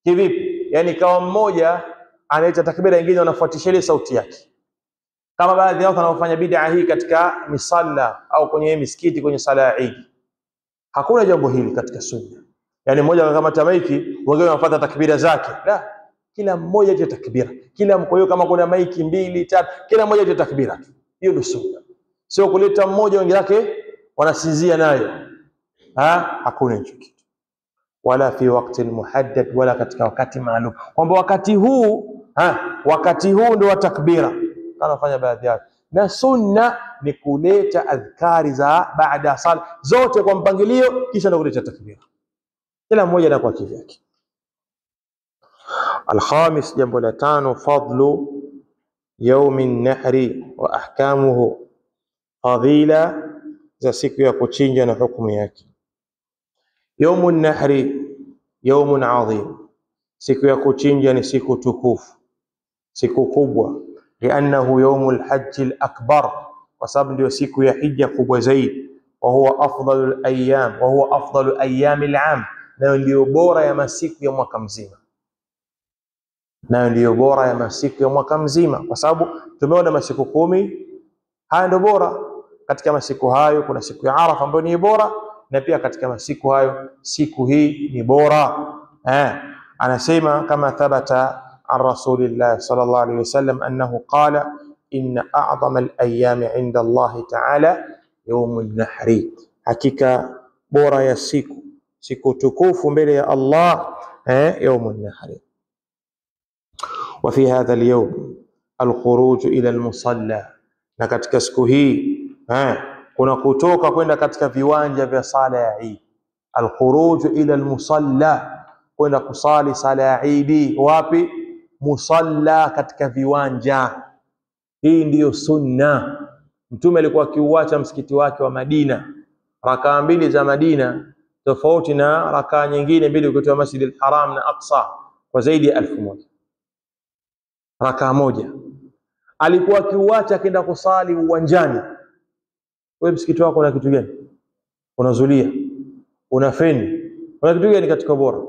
Kivipi? Yani kama mmoja anaita takbira, nyingine wanafuatisha ile sauti yake, kama baadhi yao wanaofanya bid'a hii katika misalla au kwenye misikiti kwenye sala ya Eid. Hakuna jambo hili katika sunna. Yani mmoja akakamata maiki, wengine wanafuata takbira zake. La, kila mmoja atoe takbira. Kwa hiyo kama kuna maiki 2 3, kila mmoja atoe takbira tu. Hiyo ndio sunna. Sio kuleta mmoja wengine wake wanasinzia nayo. Hakuna hicho kitu. wala fi waqti muhaddad, wala katika wakati maalum, kwamba wakati huu ndio wa takbira kana fanya baadhi yake. Na sunna ni kuleta adhkari za baada ya sala zote kwa mpangilio, kisha ndio kuleta takbira, kila mmoja na kwa kivyake. Alkhamis, jambo la tano, fadlu yaumi nahri wa ahkamuhu, fadhila za siku ya kuchinja na hukumu yake. Yaumu nahri yaumun adhim, siku ya kuchinja ni siku tukufu, siku kubwa. Liannahu yaumul hajji akbar, kwa sababu ndio siku ya hija kubwa zaidi. Wa huwa afdalu ayami al-am, nayo ndio bora ya masiku ya mwaka mzima, kwa sababu tumeona masiku 10 haya ndio bora. Katika masiku hayo kuna siku ya Arafa ambayo ni bora, na pia katika masiku hayo siku hii ni bora. Anasema kama thabata an rasulillah sallallahu alaihi wasallam annahu qala inna a'zama al-ayami 'inda Allah ta'ala yawmun nahri, hakika bora ya siku tukufu mbele ya Allah yawmun nahri. Wa fi hadha al-yawm al-khuruj ila al-musalla, na katika siku hii kuna kutoka kwenda katika viwanja vya sala ya Eid. Al-khuruj ila al-musalla, kwenda kusali sala ya Eid. Wapi? Musalla, katika viwanja. Hii ndiyo sunna. Mtume alikuwa akiuacha msikiti wake wa Madina, rakaa 2 za Madina tofauti na rakaa nyingine 2 kutoka Masjid al-Haram na Aqsa, kwa zaidi ya 1000. Rakaa moja alikuwa akiuacha akaenda kusali uwanjani. Wewe msikiti wako una kitu gani? Una zulia, una feni, una kitu gani katika bora?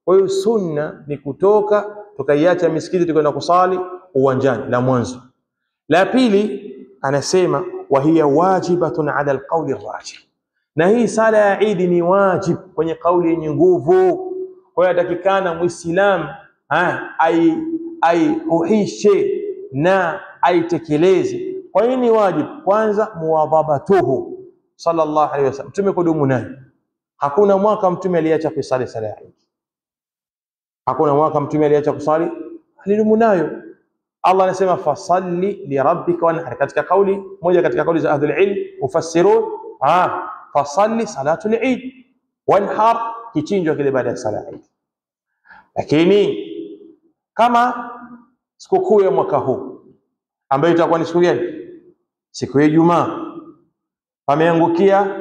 Kwa hiyo sunna ni kutoka tukaiacha misikiti tukaenda kusali uwanjani, la mwanzo. La pili, anasema wa hiya wajibatun ala alqawli arrajih, na hii sala ya Eid ni wajib kwenye kauli yenye nguvu. Kwa hiyo atakikana muislam uhishe na aitekeleze. Kwa hiyo ni wajib. Kwanza, muwadhabatuhu sallallahu alaihi wasallam, mtume kudumu naye. Hakuna mwaka mtume aliacha kusali sala ya Eid, hakuna mwaka mtume aliacha kusali, alidumu nayo. Allah anasema fasalli li rabbika wanhar, katika kauli moja katika kauli za ahlul ilm mufassirun, fasalli salatul Eid wanhar, kichinjwa kile baada ya sala ya Eid. Lakini kama sikukuu ya mwaka huu ambayo itakuwa ni siku gani? Siku ya Ijumaa. Pameangukia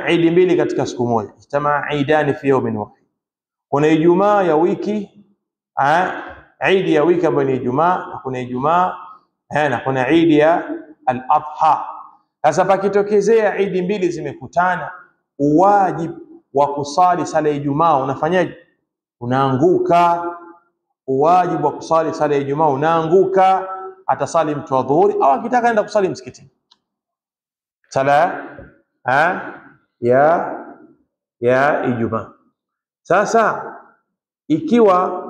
Eid 2 katika siku moja, ijtamaa Eidani fi yawmin wahid. Kuna Ijumaa ya wiki, Eid ya wiki ambayo ni Ijumaa, na kuna Ijumaa na kuna Eid ya al-Adha. Sasa pakitokezea Eid 2 zimekutana, uwajibu wa kusali sala ya Ijumaa unafanyaje? Unaanguka. Uwajibu wa kusali sala ya Ijumaa unaanguka. Atasali mtu wa dhuhuri, au akitaka aenda kusali msikitini sala ya Ijumaa. Sasa ikiwa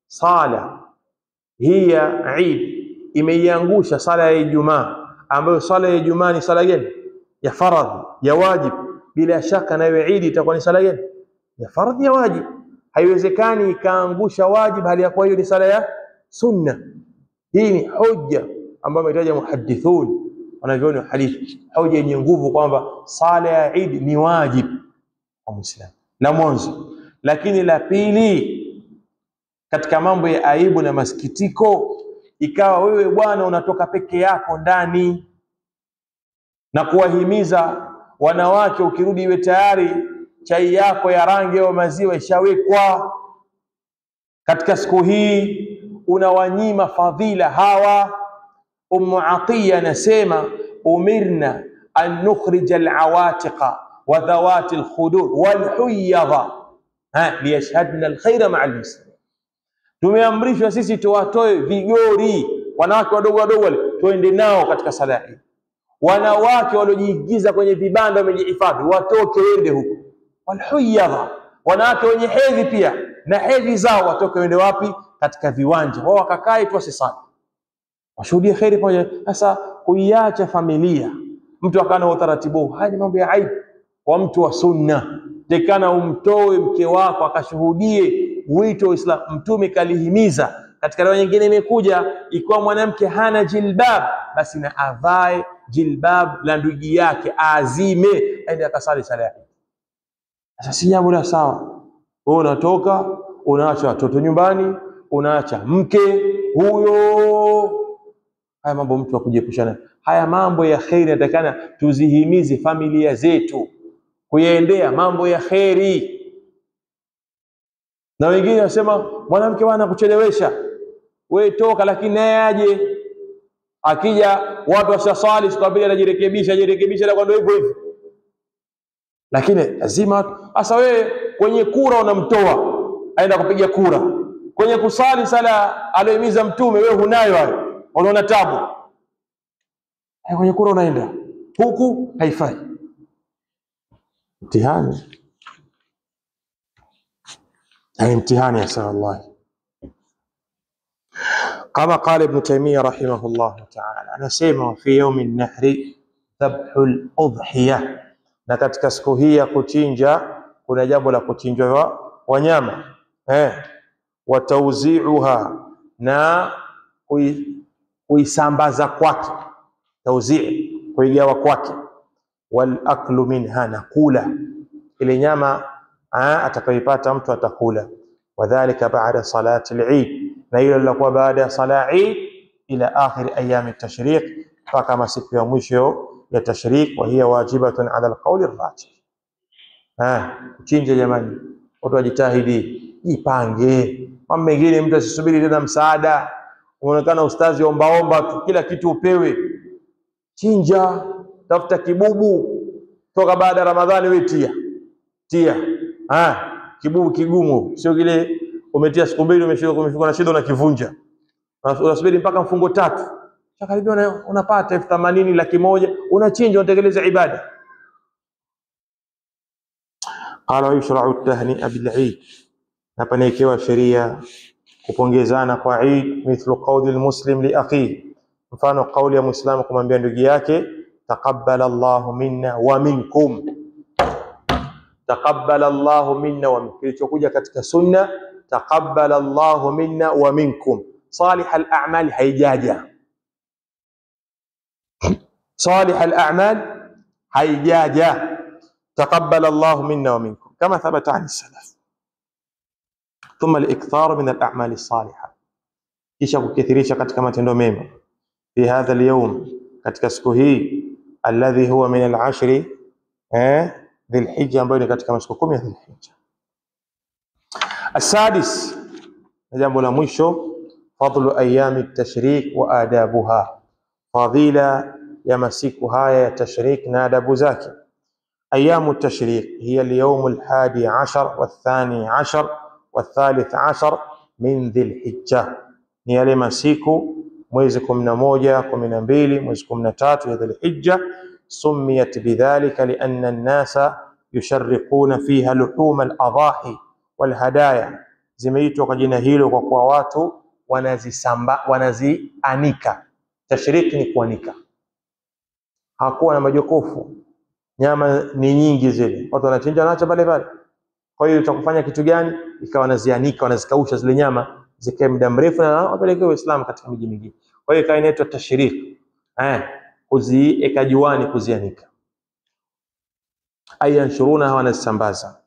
sala hii ya Eid imeiangusha sala ya Ijumaa, ambayo sala ya Ijumaa ni sala gani? Ya faradhi, ya wajib. Bila shaka nayo Eid itakuwa ni sala gani? Ya faradhi, ya wajib. Haiwezekani ikaangusha wajib hali ya kuwa hiyo ni sala ya sunna. Hii ni hoja ambayo ametaja muhaddithun, wanavyoni hadithi, hoja yenye nguvu kwamba sala ya Eid ni wajib kwa Muislamu, la mwanzo. Lakini la pili, katika mambo ya aibu na masikitiko, ikawa wewe bwana unatoka peke yako ndani, na kuwahimiza wanawake ukirudi iwe tayari chai yako ya rangi au maziwa ishawekwa. Katika siku hii unawanyima fadhila hawa. Ummu Atiya anasema umirna an nukhrija al-awatiqa wa dhawati al-khudur wal-huyadha liyashhadna al-khayra ma'a al-muslimin. Tumeamrishwa sisi tuwatoe vigori, wanawake wadogo wadogo wale, tuende nao katika sala hii. Wanawake waliojiingiza kwenye vibanda wamejihifadhi, watoke wende huko. Wal-huyadha, wanawake wenye hedhi pia na hedhi zao, watoke wende wapi? Katika viwanja. Wao wakakae tu wasisali, washuhudie khairi pamoja. Sasa kuiacha familia, mtu akana utaratibu, haya ni mambo ya aibu kwa mtu wa sunna. tekana umtoe mke wako akashuhudie wito wa Uislamu. Mtume kalihimiza. Katika riwaya nyingine imekuja ikiwa mwanamke hana jilbab, basi na avae jilbab la ndugu yake, azime aende akasali sala yake. Sasa si jambo la sawa. Wewe unatoka unaacha watoto nyumbani, unaacha mke huyo. Haya mambo mtu akujiepusha nayo. Haya mambo ya kheri natakana tuzihimize familia zetu kuyaendea mambo ya kheri. Na wengine wasema mwanamke wana kuchelewesha, wewe toka, lakini naye aje, akija watu wasasali siku mbili anajirekebisha na kwa ndio hivyo hivyo. Lakini lazima sasa wewe kwenye kura unamtoa aenda kupiga kura, kwenye kusali sala aliohimiza Mtume wewe hunayo hayo, unaona tabu. Kwenye kura unaenda huku haifai. Mtihani ay mtihani ya sallallahu. Kama qala Ibn Taymiyyah rahimahullah ta'ala, anasema fi yawm an-nahri dhabhul udhiyah, na katika siku hii ya kuchinja kuna jambo la kuchinjwa wanyama wa tawzi'uha, na kuisambaza kwake, tawzi' kuigawa kwake, wal aklu minha, na kula ile nyama atakayoipata mtu atakula. Wadhālika ba'da salati al-Eid, na hilo lilikuwa baada ya sala Eid, ila akhir ayami at-tashriq, mpaka masiku ya mwisho ya tashriq. Wa hiya wajibatun ala al-qawl ar-rajih. Kuchinja jamani, watu wajitahidi, jipange. Mambo mengine mtu asisubiri tena msaada, unaonekana ustazi ombaomba tu, kila kitu upewe. Chinja, tafuta kibubu toka baada ya Ramadhani, wewe tia kibubu kigumu, sio kile umetia siku mbili umefika na shida na kivunja, unasubiri mpaka mfungo 3 takaribia unapata 80,000 100,000, unachinja, unatekeleza ibada. Qala yushra'u at-tahni'a bil-Eid, hapa ni ikiwa sheria kupongezana kwa Eid, mithlu qawli al-muslim li akhihi, mfano kauli ya Muislamu kumwambia ndugu yake taqabbala Allahu minna wa minkum, taqabbala Allahu minna wa minkum, kilichokuja katika sunna taqabbala Allahu minna wa minkum. Salih al-a'mal haijaja, salih al-a'mal haijaja, taqabbala Allahu minna wa minkum kama thabata 'an as-salaf. Thumma al-ikthar min al-a'mal as-salihah, kisha kukithirisha katika matendo mema. Fi hadha al-yawm, katika siku hii, alladhi huwa min al-'ashri dhil-hijja, ambayo ni katika masiku 10 ya dhil-hijja. As-sadis, jambo la mwisho, fadlu ayami at-tashriq wa adabuha, fadila ya masiku haya ya tashriq na adabu zake. Ayamu at-tashriq hiya al-yawm al-hadi 'ashar wal-thani 'ashar wal-thalith 'ashar min dhil-hijja, ni yale masiku mwezi 11, 12, mwezi 13 ya dhil-hijja. Sumiyat bidhalika lianna an-nasa yusharriquna fiha luhum al-adahi wal-hadaya, zimeitwa kwa jina hilo kwa kuwa watu wanazianika. Tashriq ni kuanika, hakuwa na majokofu, nyama ni nyingi zile, watu wanachinja wanaacha pale pale. Kwa hiyo utakufanya kitu gani? Ikawa wanazianika, wanazikausha zile nyama zikae muda mrefu na wapeleke Uislamu katika miji mingine. Kwa hiyo ikawa inaitwa tashriq, kuzieka juani, kuzianika. Ayanshuruna, wanazisambaza.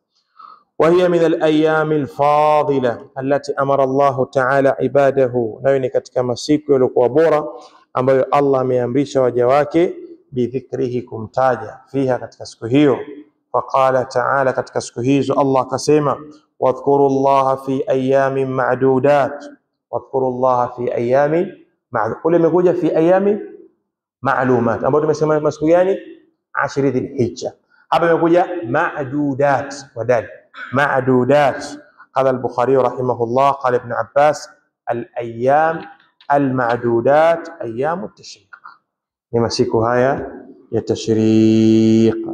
Wa hiya min al-ayami al-fadila allati amara Allah ta'ala ibadahu, nayo ni katika masiku yaliokuwa bora ambayo Allah ameamrisha waja wake bidhikrihi, kumtaja fiha, katika siku hiyo. Faqala ta'ala, katika siku hizo Allah akasema wadhkuru llaha fi ayamin ma'dudat, wadhkuru llaha fi ayamin ma'dudat. Kule imekuja fi ayami ma'lumat, ambapo tumesema masiku gani? 10 dhil-hijja. Hapa imekuja ma'dudat wadal ma'dudat. Qala al-Bukhari rahimahullah, qala Ibn Abbas al-ayyam al-ma'dudat ayyam at-tashriq, ni masiku haya ya tashriq.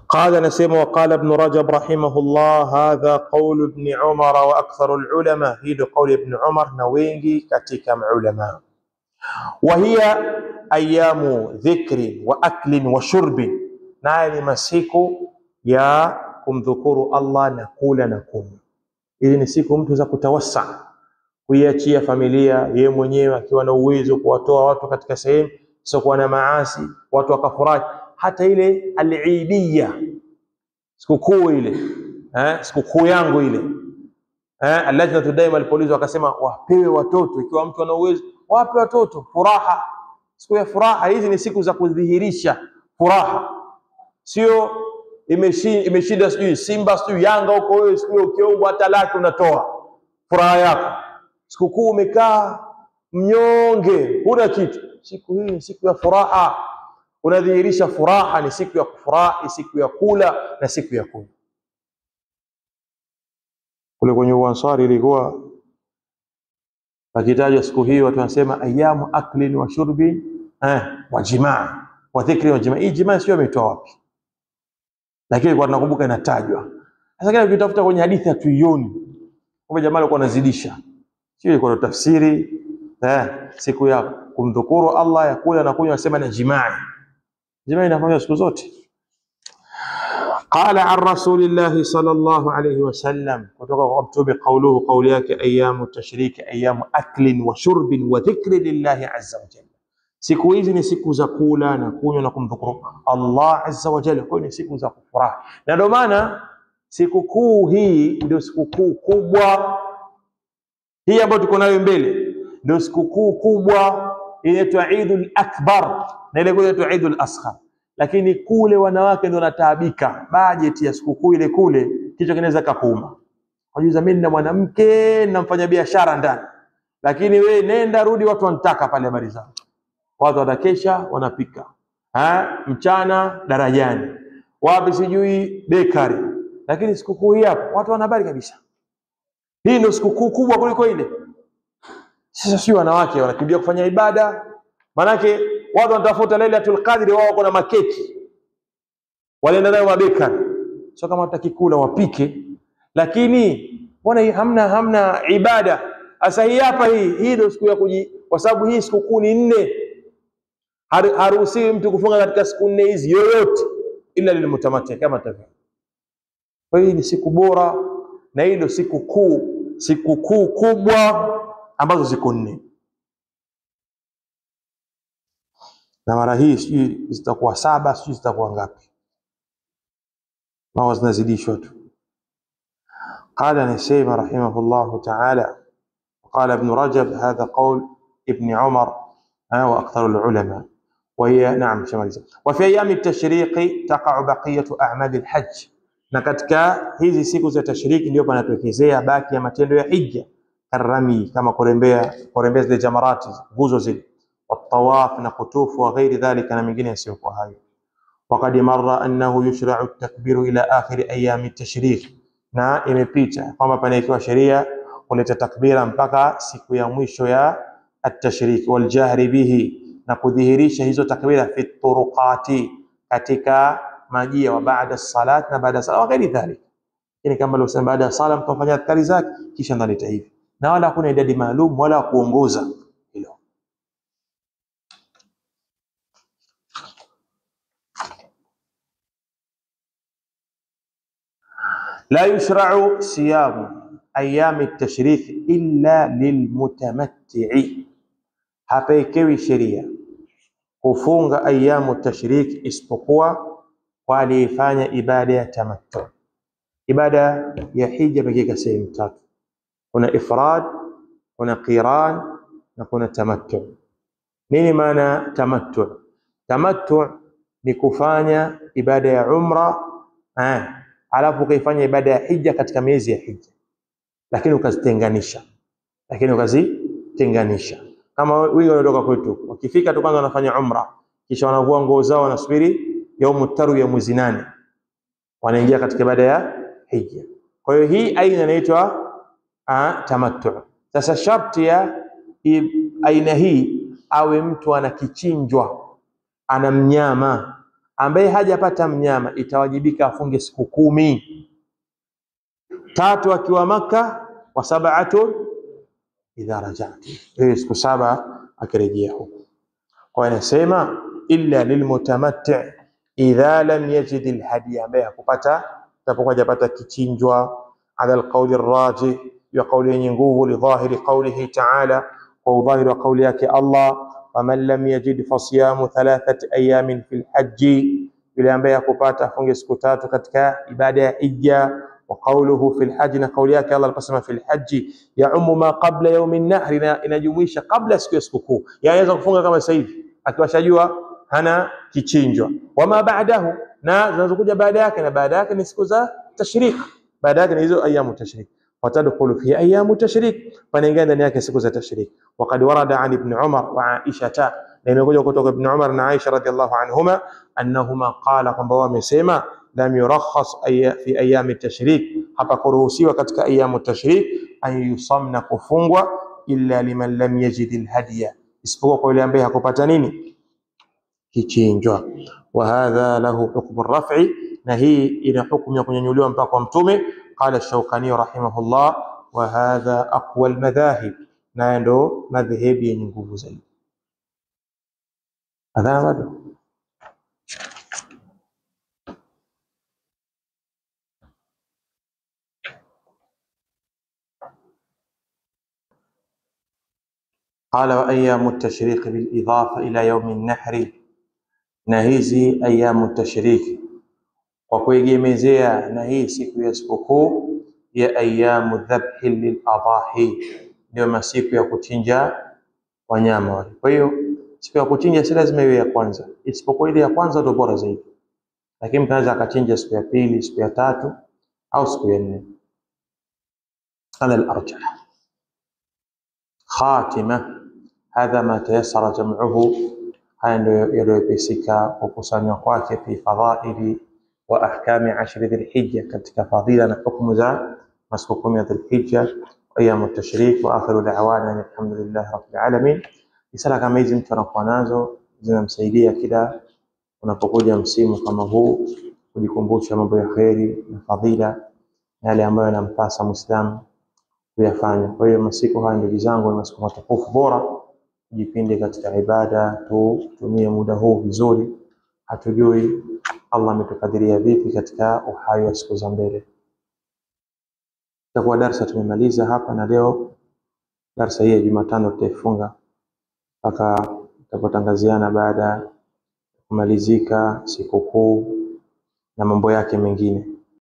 قال نسيم وقال ابن رجب رحمه الله هذا قول ابن عمر وأكثر العلماء، هذا قول ابن عمر نوينجي كتكم علماء. وهي أيام ذكر وأكل وشرب، naye ni masiku ya kumdhukuru Allah na kula na kunywa. Hizi ni siku mtu za kutawassa, kuiachia familia yeye mwenyewe akiwa na uwezo kuwatoa watu katika sehemu sio kuwa na maasi, watu wakafurahi. Hata ile al-Eidiyya, sikukuu ile, sikukuu yangu ile, Al-Lajnatu Daima al-Polisi wakasema wapewe watoto, ikiwa mtu ana uwezo wape watoto, furaha, siku ya furaha. Hizi ni siku za kudhihirisha furaha, sio imeshinda sijui Simba sijui Yanga huko, wewe siku ukiongwa hata laki unatoa furaha yako. Sikukuu umekaa mnyonge, huna kitu. Siku hii ni siku ya furaha, unadhihirisha furaha, ni siku ya kufurahi, siku ya kula na siku ya kunywa. Kule kwenye Uansari ilikuwa pakitaja siku hii watu wanasema ayamu aklin wa shurbi wa jimaa wa dhikri wa jimaa. Hii jimaa sio imetoa wapi, lakini kwa tunakumbuka inatajwa. Sasa kile ukitafuta kwenye hadithi hatuioni. Kwa jamaa alikuwa anazidisha, sio ilikuwa tafsiri siku ya kumdhukuru Allah ya kula na kunywa, anasema na jimaa. Jimaa inafanywa siku zote. قال عن رسول الله صلى الله عليه وسلم وتوقع بقوله قوليك أيام التشريك أيام أكل وشرب وذكر لله عز وجل. siku hizi ni siku za kula na kunywa na kumdhukuru Allah azza wa jalla, kwa ni siku za kufurahi. Na ndio maana sikukuu hii ndio sikukuu kubwa hii ambayo tuko nayo mbele, ndio sikukuu kubwa inaitwa Eidul Akbar na ile inaitwa Eidul Asghar. Lakini kule wanawake ndio wanataabika, bajeti ya sikukuu ile kule kichwa kinaweza kukuuma. Unajua mimi na mwanamke na mfanya biashara ndani, lakini we nenda rudi, watu wanataka pale habari zao. Watu watakesha wanapika, mchana darajani, wapi sijui bakery. Lakini sikukuu hii hapo watu wana habari kabisa. Hii ndio sikukuu kubwa kuliko ile. Sasa sio wanawake wanakimbia kufanya ibada, manake watu wanatafuta Lailatul Qadri, wao wako na makeki walienda nayo mabekani, sio kama watakikula wapike, lakini wana hamna ibada. Sasa hii hapa hii ndio siku ya kwa sababu hii sikukuu ni 4. Haruhusiwi mtu kufunga katika siku 4 hizi yoyote ila lilmutamati kama tavyo. Kwa hiyo ni siku bora na hii ndio sikukuu kubwa ambazo ziko 4. Na mara hii sijui zitakuwa 7, sijui zitakuwa ngapi, mawazo zinazidishwa tu. قال نسيم رحمه الله تعالى وقال ابن رجب هذا قول ابن عمر وأكثر العلماء، وهي نعم شمالية. وفي أيام التشريق تقع بقية أعمال الحج. na katika hizi siku za tashriki ndio panatokezea baki ya matendo ya hija, karami kama kurembea zile jamarati nguzo zile, والطواف نقطوف وغير ذلك na mengine yasiyokuwa hayo. وقد مر أنه يشرع التكبير إلى آخر أيام التشريق. na imepita kwamba panaitwa sheria kuleta takbira mpaka siku ya mwisho ya at-tashriq, wal jahri bihi, na kudhihirisha hizo takbira fi turuqati, katika majia, wa baada salat, na baada salat, wa ghairi dhalik. Lakini kama leo baada ya sala mtu afanya adhkari zake kisha ndaleta hivi, na wala hakuna idadi maalum wala kuongoza hilo. لا يشرع صيام أيام التشريك إلا للمتمتع. hapekewi sheria kufunga ayamu tashrik isipokuwa kwa aliyefanya ibada ya tamattu. Ibada ya hija pekee sehemu 3, kuna ifrad, kuna qiran na kuna tamattu. Nini maana tamattu? Tamattu ni kufanya ibada ya umra alafu ukaifanya ibada ya hija katika miezi ya hija, lakini ukazitenganisha. Kama wengi wanatoka kwetu wakifika tu kwanza wanafanya umra, kisha wanavua nguo zao, wanasubiri yaumu taru ya mwezi 8 wanaingia katika ibada ya hija. Kwa hiyo hii aina inaitwa tamattu. Sasa sharti ya aina hii awe mtu ana kichinjwa, ana mnyama. Ambaye hajapata mnyama itawajibika afunge siku 10, 3 akiwa Maka wa 7 idha rajat, siku 7 akirejea huko. Kwa anasema illa lilmutamatti, idha lam yajid alhadiya, ambaye hakupata tapokuwa hajapata kichinjwa, ala alqawli arrajih, ya qawli yenye nguvu, li dhahiri qawlihi ta'ala, kwa dhahiri wa qawli yake Allah, faman lam yajid fasiyamu thalathati ayamin fil hajji, yule ambaye hakupata afunge siku tatu katika ibada ya hija. Wa qawluhu fil hajji, na qawli yake Allah aliposema fil hajji, yaumu ma qabla yaumi nahri, inajumuisha kabla siku ya sikukuu, yaweza kufunga kama sasa hivi akiwashajua hana kichinjwa. Wama ba'dahu, na zinazokuja baada yake, na baada yake ni siku za tashrik, baada yake ni hizo ayamu tashrik. Watadkhulu fi ayamu tashrik, panaingia ndani yake siku za tashrik. Waqad warada an ibn Umar wa Aisha, na imekuja kutoka ibn Umar na Aisha radhiyallahu anhuma, annahuma qala, kwamba wamesema, lam yurakhas fi ayami tashrik, hapa kuruhusiwa katika ayamu tashrik an yusamna, kufungwa, illa liman lam yajid alhadiya, isipokuwa kwa yule ambaye hakupata nini, kichinjwa. Wa hadha lahu hukmu raf'i, na hii ina hukumu ya kunyanyuliwa mpaka kwa mtume. Qala Shawkani rahimahullah, wa hadha aqwa almadhahib, na ndo madhhabu yenye nguvu zaidi. Adhana bado قال وأيام التشريق بالإضافة إلى يوم النحر، na hizi ayamu tashrik kwa kuegemezea na hii siku ya sikukuu ya ayamu dhabhi liladahi, ndio masiku ya kuchinja wanyama wale. Kwa hiyo siku ya kuchinja si lazima iwe ya kwanza, isipokuwa ile ya kwanza ndio bora zaidi, lakini mtu anaweza akachinja siku ya pili, siku ya tatu au siku ya nne. Ala al-arjah. Khatima, hadha ma tayassara jam'uhu, haya ndio yaliyopesika kukusanywa kwake, fi fadhaili wa ahkami ashri dhilhijja, katika fadhila na hukumu za masiku 10 ya dhilhijja, ayamu tashrik. Wa akhiru da'wana alhamdulillahi rabbil alamin. Risala kama hizi mtu anakuwa nazo zinamsaidia kila unapokuja msimu kama huu kujikumbusha mambo ya kheri na fadhila yale ambayo yanampasa Muislamu kuyafanya. Kwa hiyo masiku haya ndugu zangu ni masiku matukufu, bora jipinde katika ibada, tutumie muda huu vizuri. Hatujui Allah ametukadiria vipi katika uhai wa siku za mbele. Kwa darasa tumemaliza hapa, na leo darasa hii ya Jumatano tutaifunga mpaka tutapotangaziana baada ya kumalizika sikukuu na mambo yake mengine.